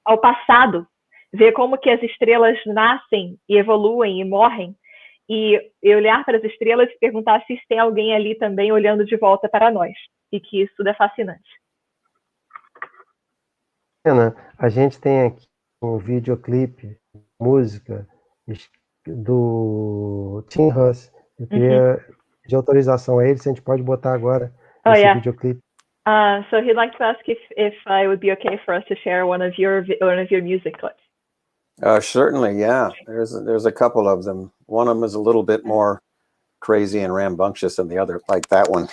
ao passado, ver como que as estrelas nascem e evoluem e morrem, e olhar para as estrelas e perguntar se tem alguém ali também olhando de volta para nós, e que isso tudo é fascinante. Ana, a gente tem aqui um videoclipe, música do Tim Russ. Eu queria de autorização a ele, se a gente pode botar agora esse videoclipe. So he'd like to ask if it would be okay for us to share one of your music clips. Certainly, yeah. There's a couple of them. One of them is a little bit more crazy and rambunctious than the other, like that one.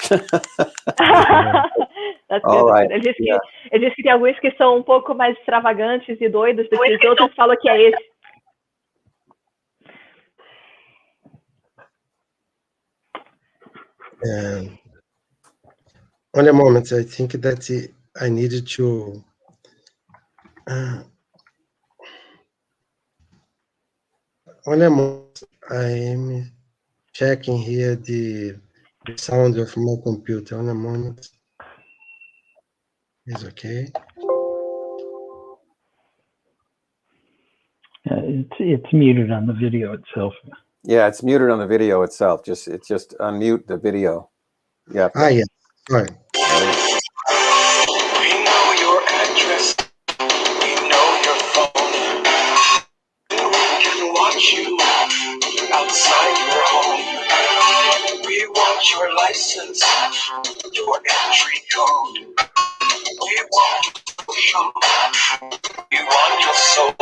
That's good. Right. Ele disse que tem alguns que são um pouco mais extravagantes e doidos do que os outros, falam que é esse. Only a moment, I think that I needed to only a moment, I'm checking here the sound of my computer. Only a moment. Is okay. It's muted on the video itself. Yeah, it's muted on the video itself. Just unmute the video. Yeah. Yes. Sorry. We know your address. We know your phone. We can watch you outside your home. We want your license, your entry code. We want your show. We want your soul.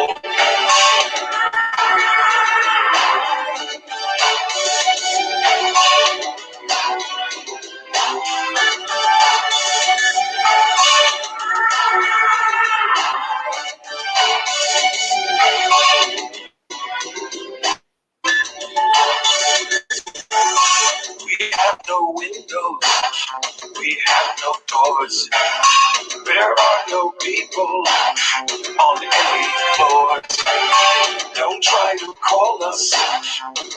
We have no windows, we have no doors. There are no people on any floors. Don't try to call us,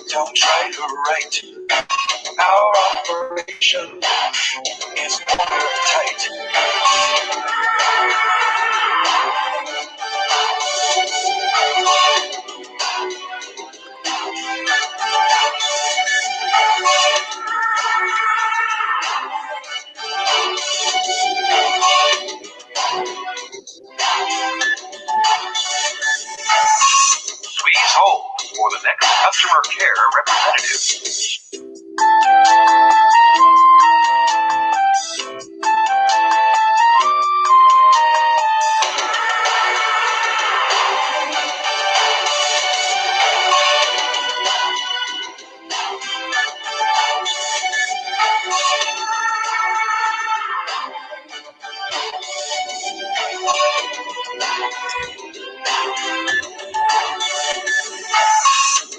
don't try to write. Our operation is watertight. Please hold for the next customer care representative.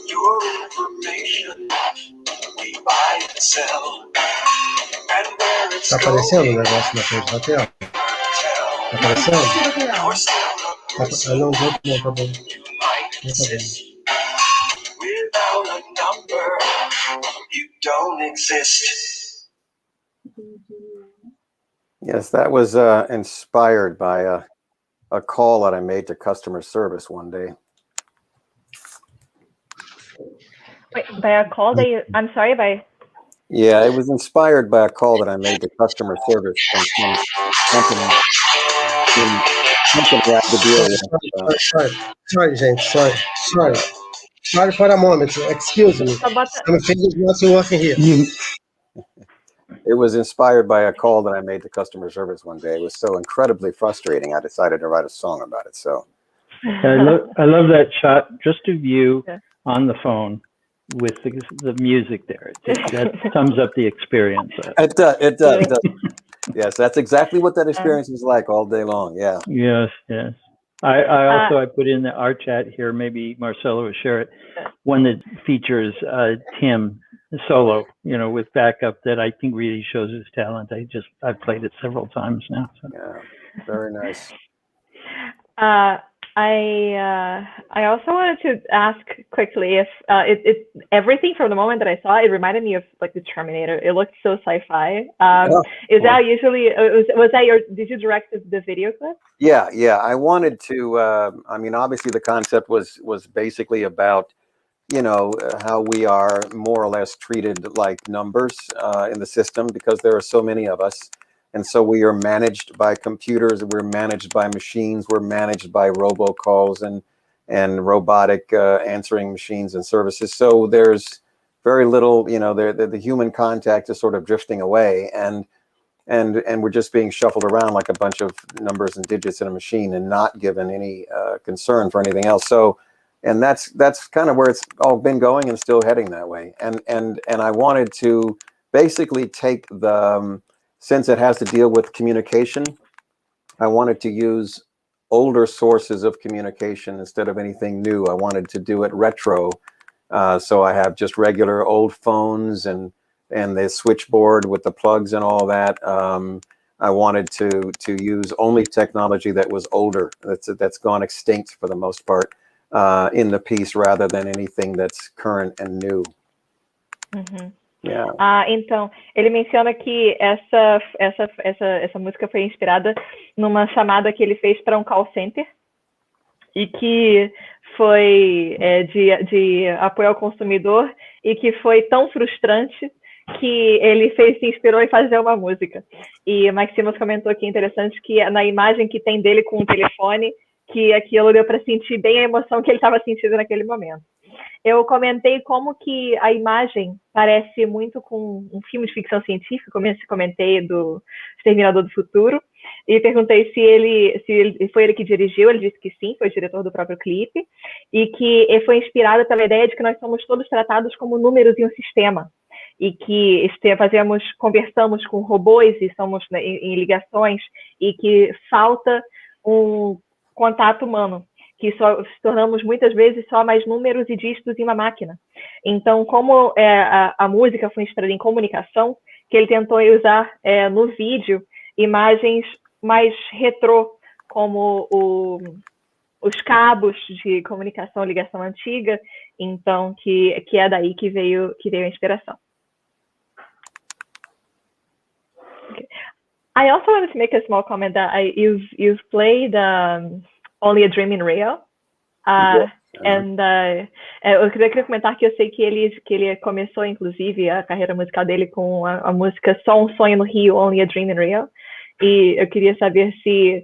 Your information we buy and sell. And where it's Tá aparecendo o negócio na frente da tela? Tá aparecendo? Não, tá bom. Without a number, you don't exist. Yes, that was inspired by a call that I made to customer service one day. Wait, by a call that you, I'm sorry, by... Yeah, it was inspired by a call that I made to customer service from some company. something we have to deal with. Sorry, gente. Sorry for a moment. Excuse me. I'm thinking not working here. It was inspired by a call that I made to customer service one day. It was so incredibly frustrating. I decided to write a song about it. So I love that shot, just of you on the phone with the music there. That sums up the experience. It does. Yes, that's exactly what that experience was like all day long. Yeah. Yes. I also put in our chat here, maybe Marcelo will share it, one that features Tim solo, with backup, that I think really shows his talent. I've played it several times now. So. Yeah, very nice. I also wanted to ask quickly if everything from the moment that I saw it reminded me of like the Terminator. It looked so sci-fi. Is that usually was that did you direct the video clip? Yeah. I wanted to. I mean, obviously, the concept was basically about how we are more or less treated like numbers in the system because there are so many of us. And so we are managed by computers, we're managed by machines, we're managed by robocalls and robotic answering machines and services. So there's very little, the human contact is sort of drifting away, and we're just being shuffled around like a bunch of numbers and digits in a machine and not given any concern for anything else. So, and that's kind of where it's all been going and still heading that way. And I wanted to basically take the since it has to deal with communication, I wanted to use older sources of communication instead of anything new. I wanted to do it retro. So I have just regular old phones and the switchboard with the plugs and all that. I wanted to use only technology that was older, that's gone extinct for the most part in the piece, rather than anything that's current and new. Mm-hmm. Yeah. Então, ele menciona que essa música foi inspirada numa chamada que ele fez para um call center e que foi de apoio ao consumidor e que foi tão frustrante que ele se inspirou em fazer uma música. E Maximus comentou aqui, interessante, que na imagem que tem dele com o telefone, que aquilo deu para sentir bem a emoção que ele estava sentindo naquele momento. Eu comentei como que a imagem parece muito com um filme de ficção científica, como eu comentei do Exterminador do Futuro, e perguntei se foi ele que dirigiu. Ele disse que sim, foi o diretor do próprio clipe, e que foi inspirado pela ideia de que nós somos todos tratados como números em um sistema, e que conversamos com robôs e somos em ligações, e que falta um contato humano, que só tornamos muitas vezes só mais números e dígitos em uma máquina. Então, como a música foi inspirada em comunicação, que ele tentou usar no vídeo imagens mais retrô, como os cabos de comunicação, ligação antiga, então que é daí que veio a inspiração. Okay. I also wanted to make a small comment that you've played Only a Dream in Rio. Eu queria comentar que eu sei que ele começou, inclusive, a carreira musical dele com a música Só um Sonho no Rio, Only a Dream in Rio. E eu queria saber se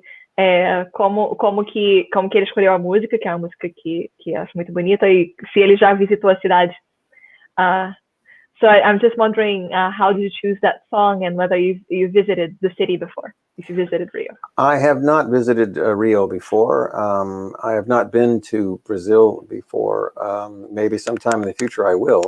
como que ele escolheu a música, que é uma música que eu acho muito bonita, e se ele já visitou a cidade. So I'm just wondering, how did you choose that song, and whether you visited the city before, if you visited Rio? I have not visited Rio before. I have not been to Brazil before. Maybe sometime in the future I will.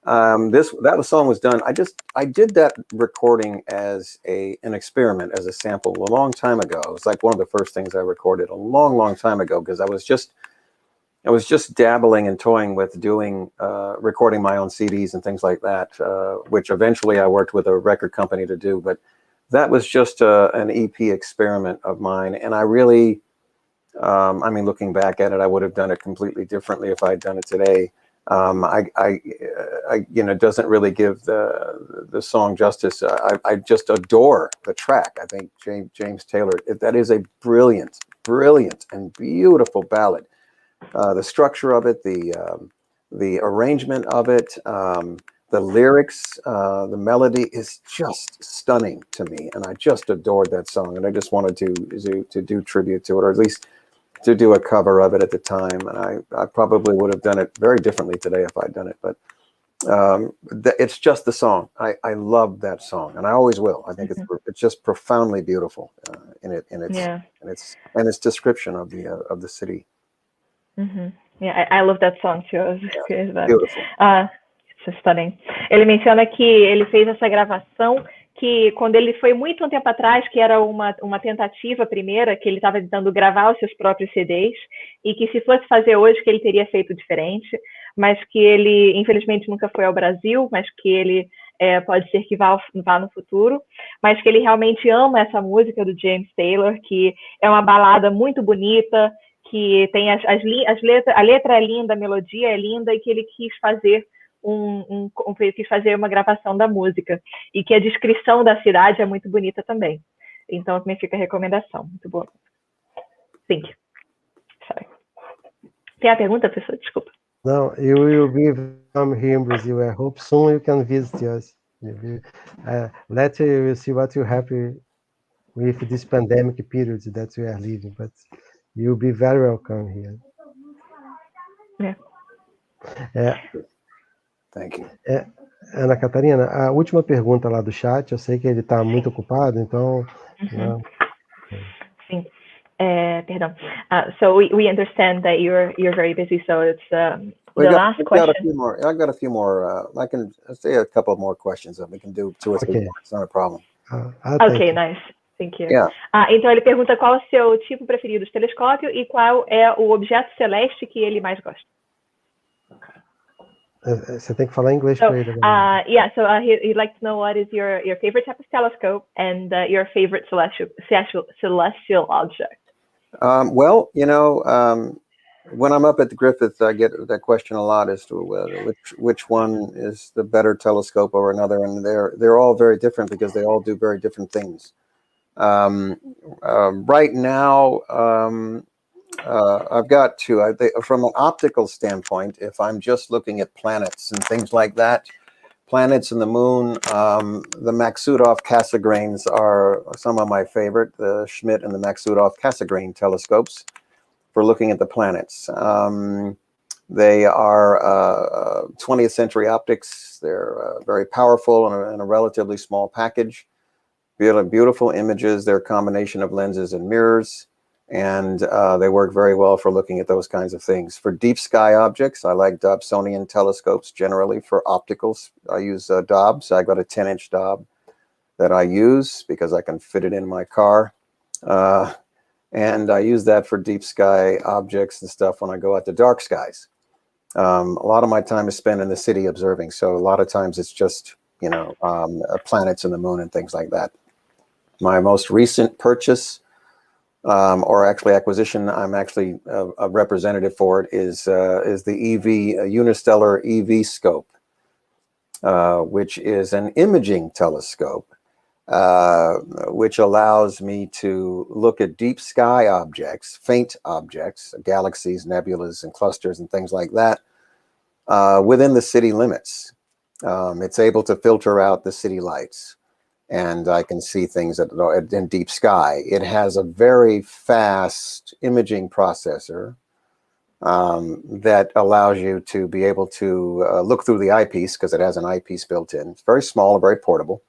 That song was done. I did that recording as an experiment, as a sample a long time ago. It was like one of the first things I recorded a long time ago, because I was just dabbling and toying with doing recording my own CDs and things like that, which eventually I worked with a record company to do. But that was just an EP experiment of mine, and I really, I mean, looking back at it, I would have done it completely differently if I'd done it today. It doesn't really give the song justice. I just adore the track. I think James Taylor, that is a brilliant and beautiful ballad. The structure of it, the arrangement of it, the lyrics, the melody is just stunning to me, and I just adored that song, and I just wanted to do tribute to it, or at least to do a cover of it at the time. And I probably would have done it very differently today if I'd done it, but it's just the song. I love that song, and I always will. I think it's just profoundly beautiful in its description of the city. Yeah, I love that song too. I was curious about Beautiful. It's stunning. Ele menciona que ele fez essa gravação que quando ele foi muito um tempo atrás, que era uma tentativa primeira, que ele estava tentando gravar os seus próprios CDs, e que se fosse fazer hoje, que ele teria feito diferente, mas que ele, infelizmente, nunca foi ao Brasil, mas que ele pode ser que vá no futuro, mas que ele realmente ama essa música do James Taylor, que é uma balada muito bonita, que tem a letra é linda, a melodia é linda, e que ele quis fazer uma gravação da música, e que a descrição da cidade é muito bonita também. Então, também fica a recomendação. Muito boa. Thank you. Sorry. Tem a pergunta, professor? Desculpa. No, you will be come here in Brazil. I hope soon you can visit us. Later you will see what you happy with this pandemic period that we are living, but you'll be very welcome here. Thank you. Ana Catarina, a última pergunta lá do chat, eu sei que ele está muito ocupado, então... Sim. Perdão. So we understand that you're very busy, so it's the last question. I've got a few more. I can say a couple more questions that we can do 2 or 3 more. It's not a problem. Okay, nice. Thank you. Yeah. Então ele pergunta qual é o seu tipo preferido de telescópio e qual é o objeto celeste que ele mais gosta. Você tem que falar inglês para ele. He'd like to know what is your favorite type of telescope and your favorite celestial object. Well, when I'm up at the Griffith, I get that question a lot as to which one is the better telescope over another, and they're all very different because they all do very different things. Right now, I've got 2. From an optical standpoint, if I'm just looking at planets and things like that, planets and the moon, the Maksutov-Cassegrains are some of my favorite, the Schmidt and the Maksutov-Cassegrain telescopes for looking at the planets. They are 20th century optics. They're very powerful in a relatively small package. Beautiful images. They're a combination of lenses and mirrors. And they work very well for looking at those kinds of things. For deep sky objects, I like Dobsonian telescopes generally. For opticals, I use Dobbs. I got a 10-inch Dob that I use because I can fit it in my car. And I use that for deep sky objects and stuff when I go out to dark skies. A lot of my time is spent in the city observing. So a lot of times it's just, planets and the moon and things like that. My most recent purchase, or actually acquisition, I'm actually a representative for it, is the Unistellar EV scope, which is an imaging telescope, which allows me to look at deep sky objects, faint objects, galaxies, nebulas, and clusters, and things like that, within the city limits. It's able to filter out the city lights, and I can see things in deep sky. It has a very fast imaging processor that allows you to be able to look through the eyepiece, because it has an eyepiece built in. It's very small and very portable,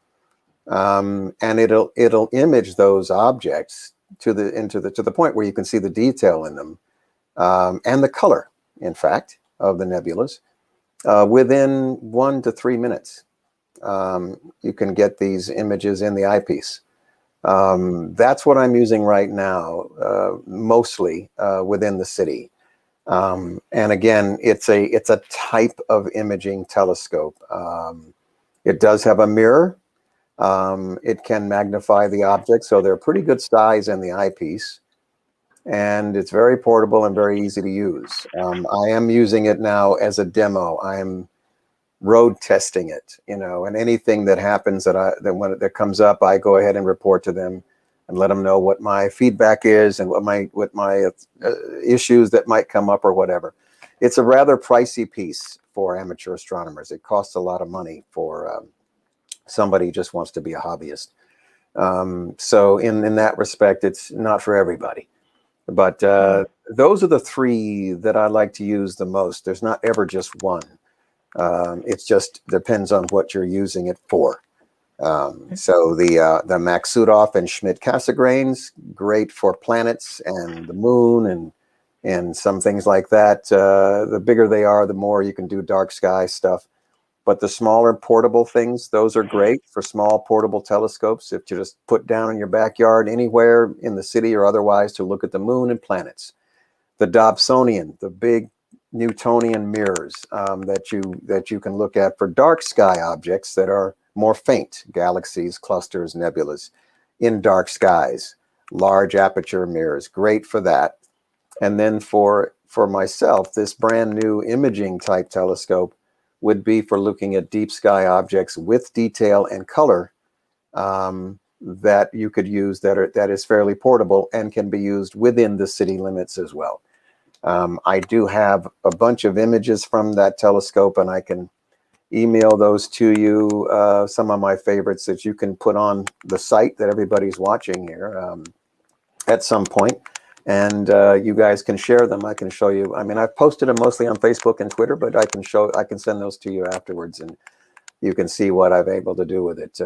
and it'll image those objects to the point where you can see the detail in them, and the color, in fact, of the nebulas within 1 to 3 minutes. You can get these images in the eyepiece. That's what I'm using right now, mostly within the city. And again, it's a type of imaging telescope. It does have a mirror. It can magnify the object, so they're pretty good size in the eyepiece. And it's very portable and very easy to use. I am using it now as a demo. I am road testing it, and anything that happens that comes up, I go ahead and report to them and let them know what my feedback is and what my issues that might come up or whatever. It's a rather pricey piece for amateur astronomers. It costs a lot of money for somebody who just wants to be a hobbyist. So in that respect, it's not for everybody. But those are the three that I like to use the most. There's not ever just one. It just depends on what you're using it for. So the Maksutov and Schmidt-Cassegrains, great for planets and the moon and some things like that. The bigger they are, the more you can do dark sky stuff. But the smaller portable things, those are great for small portable telescopes. If you just put down in your backyard anywhere in the city or otherwise to look at the moon and planets. The Dobsonian, the big Newtonian mirrors that you can look at for dark sky objects that are more faint, galaxies, clusters, nebulas in dark skies. Large aperture mirrors, great for that. And then for myself, this brand new imaging type telescope would be for looking at deep sky objects with detail and color that you could use that is fairly portable and can be used within the city limits as well. I do have a bunch of images from that telescope, and I can email those to you, some of my favorites that you can put on the site that everybody's watching here at some point. And you guys can share them. I can show you. I mean, I've posted them mostly on Facebook and Twitter, but I can send those to you afterwards, and you can see what I've able to do with it.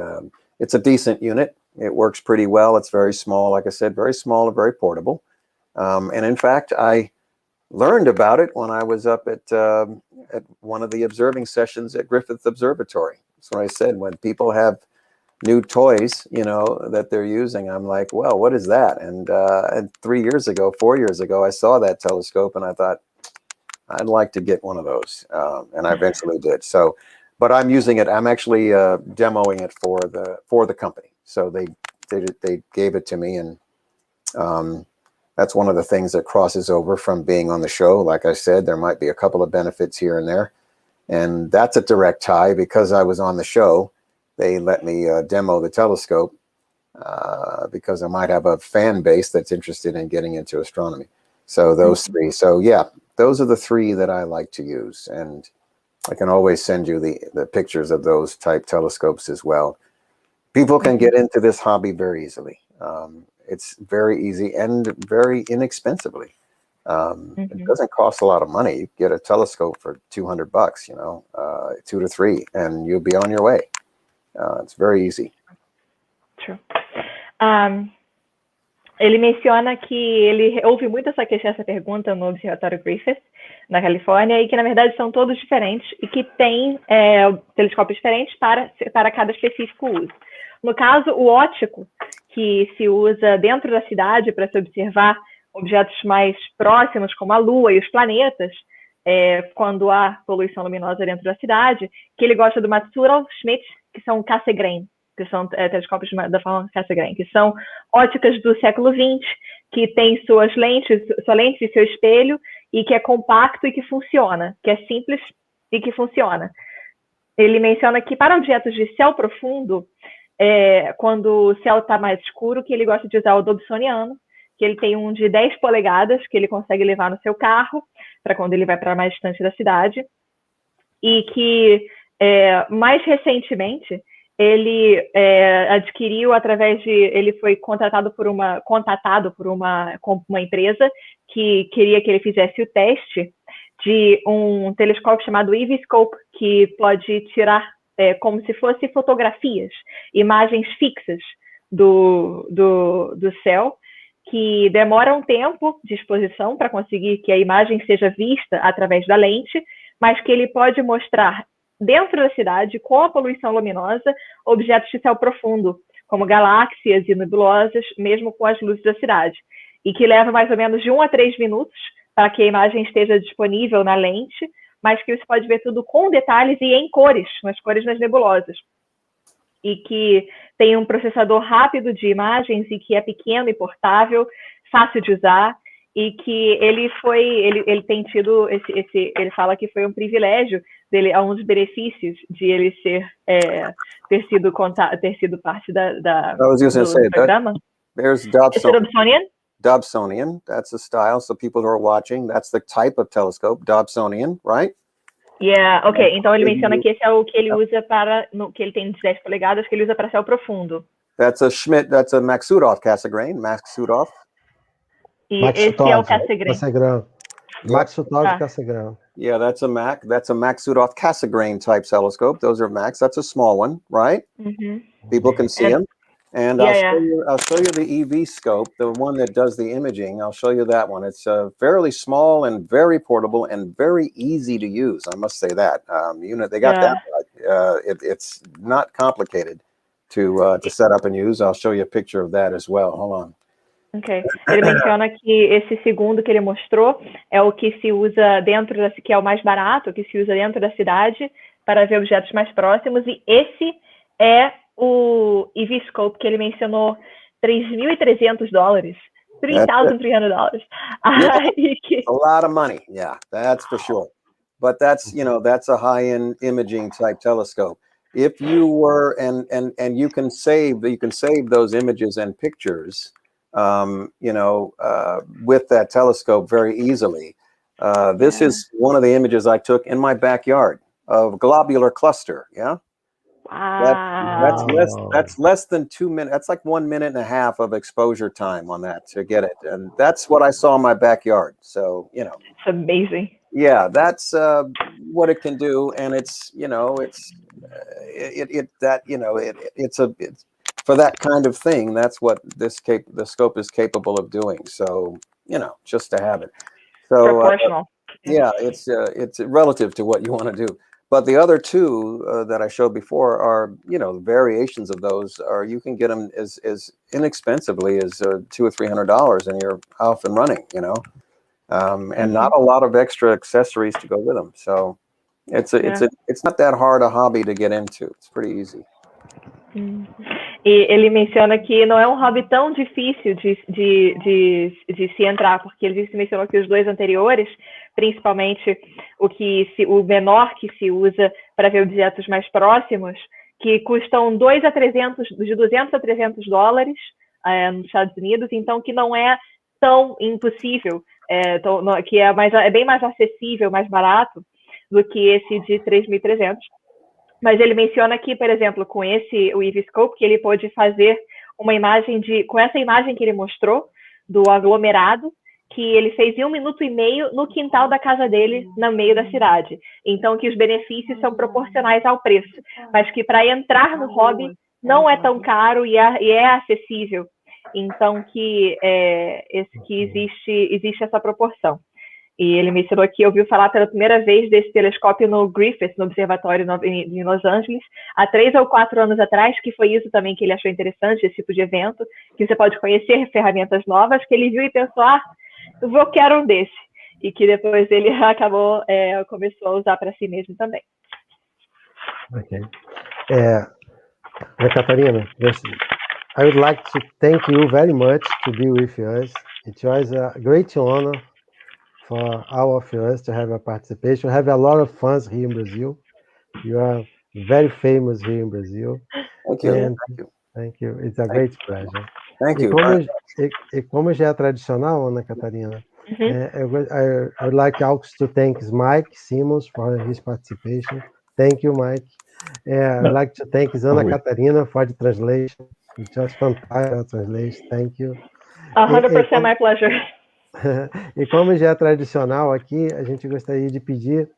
It's a decent unit. It works pretty well. It's very small, like I said, very small and very portable. And in fact, I learned about it when I was up at one of the observing sessions at Griffith Observatory. That's what I said. When people have new toys, that they're using, I'm like, well, what is that? And 4 years ago, I saw that telescope and I thought, I'd like to get one of those. And I eventually did. So, but I'm using it. I'm actually demoing it for the company. So they gave it to me, and that's one of the things that crosses over from being on the show. Like I said, there might be a couple of benefits here and there. And that's a direct tie because I was on the show. They let me demo the telescope because I might have a fan base that's interested in getting into astronomy. So those three. So yeah, those are the three that I like to use. And I can always send you the pictures of those type telescopes as well. People can get into this hobby very easily. It's very easy and very inexpensively. It doesn't cost a lot of money. You get a telescope for $200, 2 to 3, and you'll be on your way. It's very easy. True. Ele menciona que ele ouve muito essa pergunta no Observatório Griffith, na Califórnia, e que, na verdade, são todos diferentes e que tem telescópios diferentes para cada específico uso. No caso, o óptico, que se usa dentro da cidade para se observar objetos mais próximos, como a Lua e os planetas, quando há poluição luminosa dentro da cidade, que ele gosta do Matsural Schmidt, que são Cassegrain, que são telescópios da forma Cassegrain, que são óticas do século XX, que tem sua lente e seu espelho, e que é compacto e que funciona, que é simples e que funciona. Ele menciona que para objetos de céu profundo, quando o céu está mais escuro, que ele gosta de usar o Dobsoniano, que ele tem um de 10 polegadas, que ele consegue levar no seu carro, para quando ele vai para mais distante da cidade, e que, mais recentemente, ele adquiriu ele foi contatado por uma empresa que queria que ele fizesse o teste de um telescópio chamado Eviscope, que pode tirar como se fossem fotografias, imagens fixas do céu, que demora um tempo de exposição para conseguir que a imagem seja vista através da lente, mas que ele pode mostrar dentro da cidade, com a poluição luminosa, objetos de céu profundo, como galáxias e nebulosas, mesmo com as luzes da cidade, e que leva mais ou menos de 1 a 3 minutos para que a imagem esteja disponível na lente, mas que você pode ver tudo com detalhes e em cores, nas cores das nebulosas. E que tem um processador rápido de imagens e que é pequeno e portável, fácil de usar, e que ele tem tido ele fala que foi um privilégio dele, um dos benefícios de ele ter sido parte do programa. There's Dobsonian, that's the style. So people who are watching, that's the type of telescope, Dobsonian, right? Yeah, ok. Então ele menciona que esse é o que ele usa para, que ele tem de 10 polegadas, que ele usa para céu profundo. That's a Schmidt, that's a Maksutov Cassegrain, Maksutov. E esse é o Cassegrain. Maksutov Cassegrain. Yeah, that's a Maksutov Cassegrain type telescope. Those are Max. That's a small one, right? People can see them. And I'll show you the EV scope, the one that does the imaging. I'll show you that one. It's fairly small and very portable and very easy to use. I must say that. They got that right. It's not complicated to set up and use. I'll show you a picture of that as well. Hold on. Ok. Ele menciona que esse segundo que ele mostrou é o que se usa dentro da, que é o mais barato, que se usa dentro da cidade para ver objetos mais próximos, e esse é o EV Scope que ele mencionou, $3,300. $3,300. Yeah, a lot of money. Yeah, that's for sure. But that's, that's a high-end imaging type telescope. If you were, and you can save those images and pictures, with that telescope very easily. This is one of the images I took in my backyard of globular cluster. Yeah. Wow. That's less than 2 minutes. That's like 1.5 minutes of exposure time on that to get it. And that's what I saw in my backyard. So, It's amazing. Yeah, that's what it can do. And it's for that kind of thing, that's what the scope is capable of doing. So, just to have it. So, proportional. Yeah, it's relative to what you want to do. But the other two that I showed before are, variations of those are, you can get them as inexpensively as $200 or $300, and you're off and running, and not a lot of extra accessories to go with them. So it's not that hard a hobby to get into. It's pretty easy. E ele menciona que não é um hobby tão difícil de se entrar, porque ele mencionou que os dois anteriores, principalmente o menor que se usa para ver objetos mais próximos, que custam de $200 a $300 nos Estados Unidos, então que não é tão impossível, que é bem mais acessível, mais barato do que esse de 3.300. Mas ele menciona que, por exemplo, com o EV Scope, que ele pôde fazer uma imagem com essa imagem que ele mostrou, do aglomerado, que ele fez em 1 minuto e meio no quintal da casa dele, no meio da cidade. Então, que os benefícios são proporcionais ao preço, mas que para entrar no hobby não é tão caro e é acessível. Então, que existe essa proporção. E ele mencionou que ouviu falar pela primeira vez desse telescópio no Griffith, no observatório em Los Angeles, há 3 ou 4 anos atrás, que foi isso também que ele achou interessante, esse tipo de evento, que você pode conhecer ferramentas novas, que ele viu e pensou, eu quero um desse. E que depois ele começou a usar para si mesmo também. Ok. Catarina, I would like to thank you very much to be with us. It was a great honor for all of us to have a participation. We have a lot of fans here in Brazil. You are very famous here in Brazil. Thank you. Thank you. It's a great pleasure. Thank you. Como já é tradicional, Ana Catarina, I would like also to thank Mike Simmons for his participation. Thank you, Mike. I'd like to thank Ana Catarina for the translation. It's just fantastic translation. Thank you. 100% my pleasure. E como já é tradicional aqui, a gente gostaria de pedir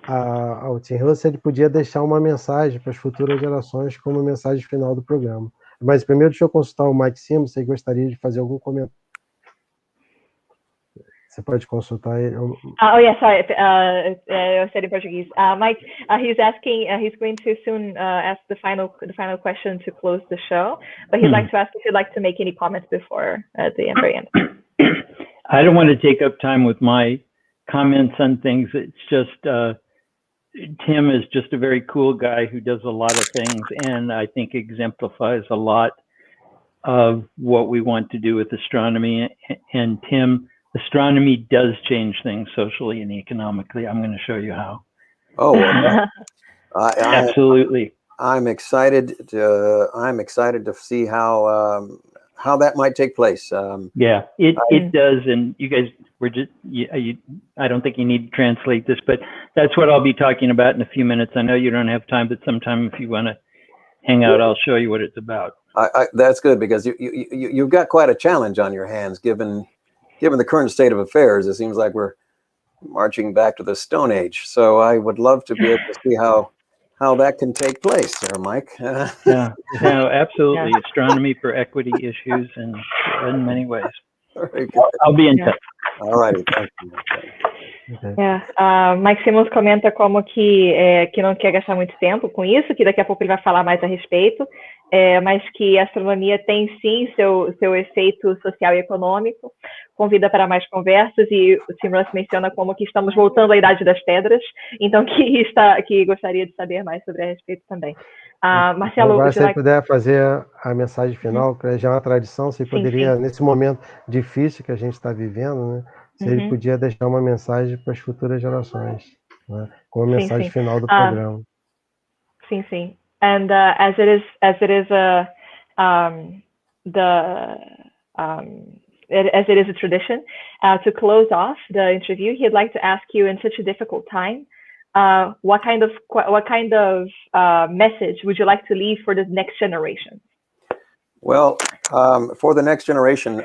ao Tim Russ se ele podia deixar uma mensagem para as futuras gerações como mensagem final do programa. Mas primeiro deixa eu consultar o Mike Simmons, se ele gostaria de fazer algum comentário. Você pode consultar ele. Sorry. I said in Portuguese. Mike, he's asking. He's going to soon ask the final question to close the show. But he'd like to ask if you'd like to make any comments before the very end. I don't want to take up time with my comments on things. It's just Tim is just a very cool guy who does a lot of things, and I think exemplifies a lot of what we want to do with astronomy. And Tim, astronomy does change things socially and economically. I'm going to show you how. Oh, well, absolutely. I'm excited to see how that might take place. Yeah, it does, and you guys were just. I don't think you need to translate this, but that's what I'll be talking about in a few minutes. I know you don't have time, but sometime if you want to hang out, I'll show you what it's about. That's good, because you've got quite a challenge on your hands, given the current state of affairs. It seems like we're marching back to the Stone Age. So I would love to be able to see how that can take place, there, Mike. Yeah, no, absolutely. Yeah. Astronomy for equity issues, and in many ways. I'll be in touch. All righty, thank you. Mike Simmons comenta como que não quer gastar muito tempo com isso, que daqui a pouco ele vai falar mais a respeito, mas que a astronomia tem sim seu efeito social e econômico, convida para mais conversas, e o Tim Russ menciona como que estamos voltando à Idade das Pedras, então que gostaria de saber mais sobre a respeito também. Marcelo, agora, se você puder fazer a mensagem final, que já é uma tradição, você poderia, nesse momento difícil que a gente está vivendo, né, se ele podia deixar uma mensagem para as futuras gerações, né, como a mensagem final do programa. Sim, sim. And as it is a tradition, to close off the interview, he'd like to ask you, in such a difficult time, what kind of message would you like to leave for the next generation? Well, for the next generation,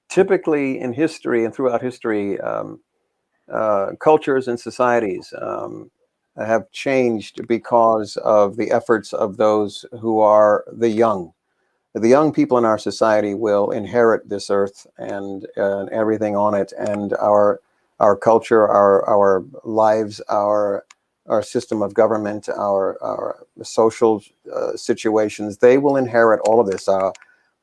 typically in history and throughout history, cultures and societies have changed because of the efforts of those who are the young. The young people in our society will inherit this earth and everything on it, and our culture, our lives, our system of government, our social situations. They will inherit all of this.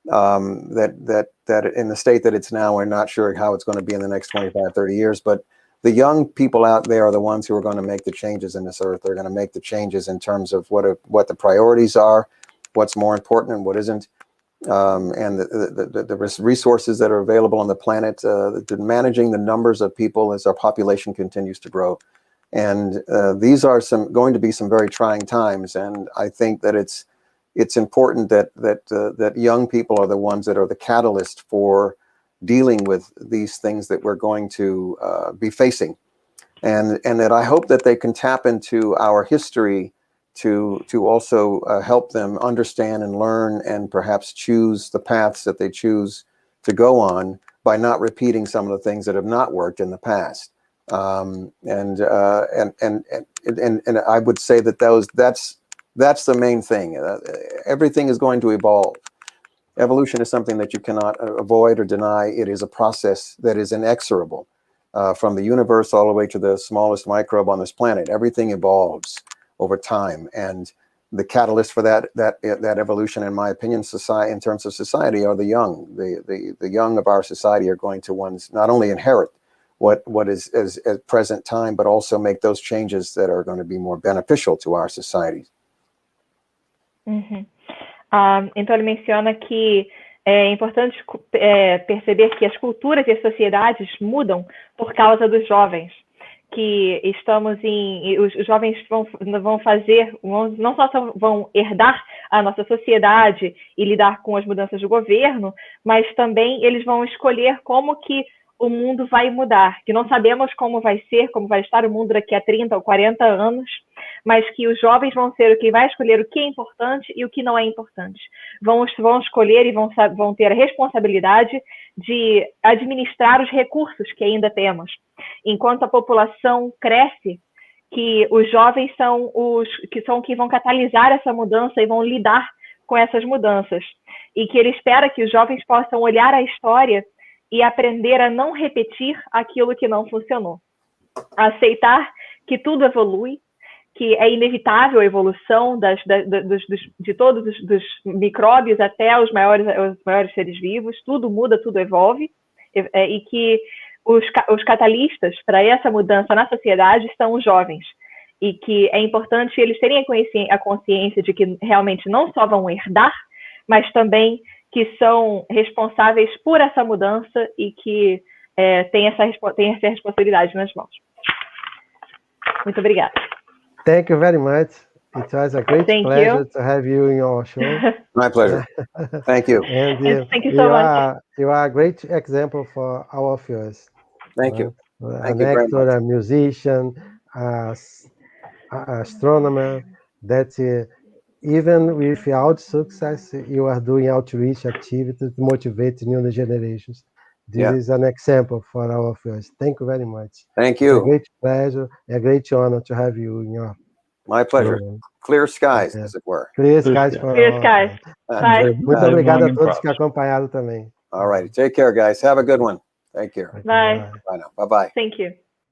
That in the state that it's now, we're not sure how it's going to be in the next 25, 30 years, but the young people out there are the ones who are going to make the changes in this earth. They're going to make the changes in terms of what the priorities are, what's more important and what isn't, and the resources that are available on the planet, managing the numbers of people as our population continues to grow. And these are going to be some very trying times, and I think that it's important that young people are the ones that are the catalyst for dealing with these things that we're going to be facing, and that I hope that they can tap into our history to also help them understand and learn, and perhaps choose the paths that they choose to go on by not repeating some of the things that have not worked in the past. And I would say that's the main thing. Everything is going to evolve. Evolution is something that you cannot avoid or deny. It is a process that is inexorable. From the universe all the way to the smallest microbe on this planet, everything evolves over time. And the catalyst for that evolution, in my opinion, in terms of society, are the young. The young of our society are going to ones not only inherit what is at present time, but also make those changes that are going to be more beneficial to our societies. Então ele menciona que é importante perceber que as culturas e as sociedades mudam por causa dos jovens, que os jovens vão fazer, não só vão herdar a nossa sociedade e lidar com as mudanças do governo, mas também eles vão escolher como que o mundo vai mudar, que não sabemos como vai ser, como vai estar o mundo daqui a 30 ou 40 anos, mas que os jovens vão ser o que vai escolher o que é importante e o que não é importante. Vão escolher e vão ter a responsabilidade de administrar os recursos que ainda temos. Enquanto a população cresce, que os jovens são os que vão catalisar essa mudança e vão lidar com essas mudanças. E que ele espera que os jovens possam olhar a história e aprender a não repetir aquilo que não funcionou. A aceitar que tudo evolui, que é inevitável a evolução de todos os micróbios até os maiores seres vivos, tudo muda, tudo evolve, e que os catalistas para essa mudança na sociedade são os jovens, e que é importante eles terem a consciência de que realmente não só vão herdar, mas também que são responsáveis por essa mudança e que têm essa responsabilidade nas mãos. Muito obrigada. Thank you very much. It was a great Thank pleasure you. to have you in our show. My pleasure. Thank you. And Thank you so much. You are a great example for our viewers. Thank you. Thank An you very actor, much. a musician, a astronomer, that even without success, you are doing outreach activities to motivate new generations. This is an example for our viewers. Thank you very much. Thank It's a you. great pleasure, a great honor to have you in your My pleasure. program. Clear skies, as it were. Clear skies for Clear all. skies. Bye. Muito obrigado a todos que acompanharam também. All right. Take care, guys. Have a good one. Take care. Bye. Bye now. Bye-bye. Thank you.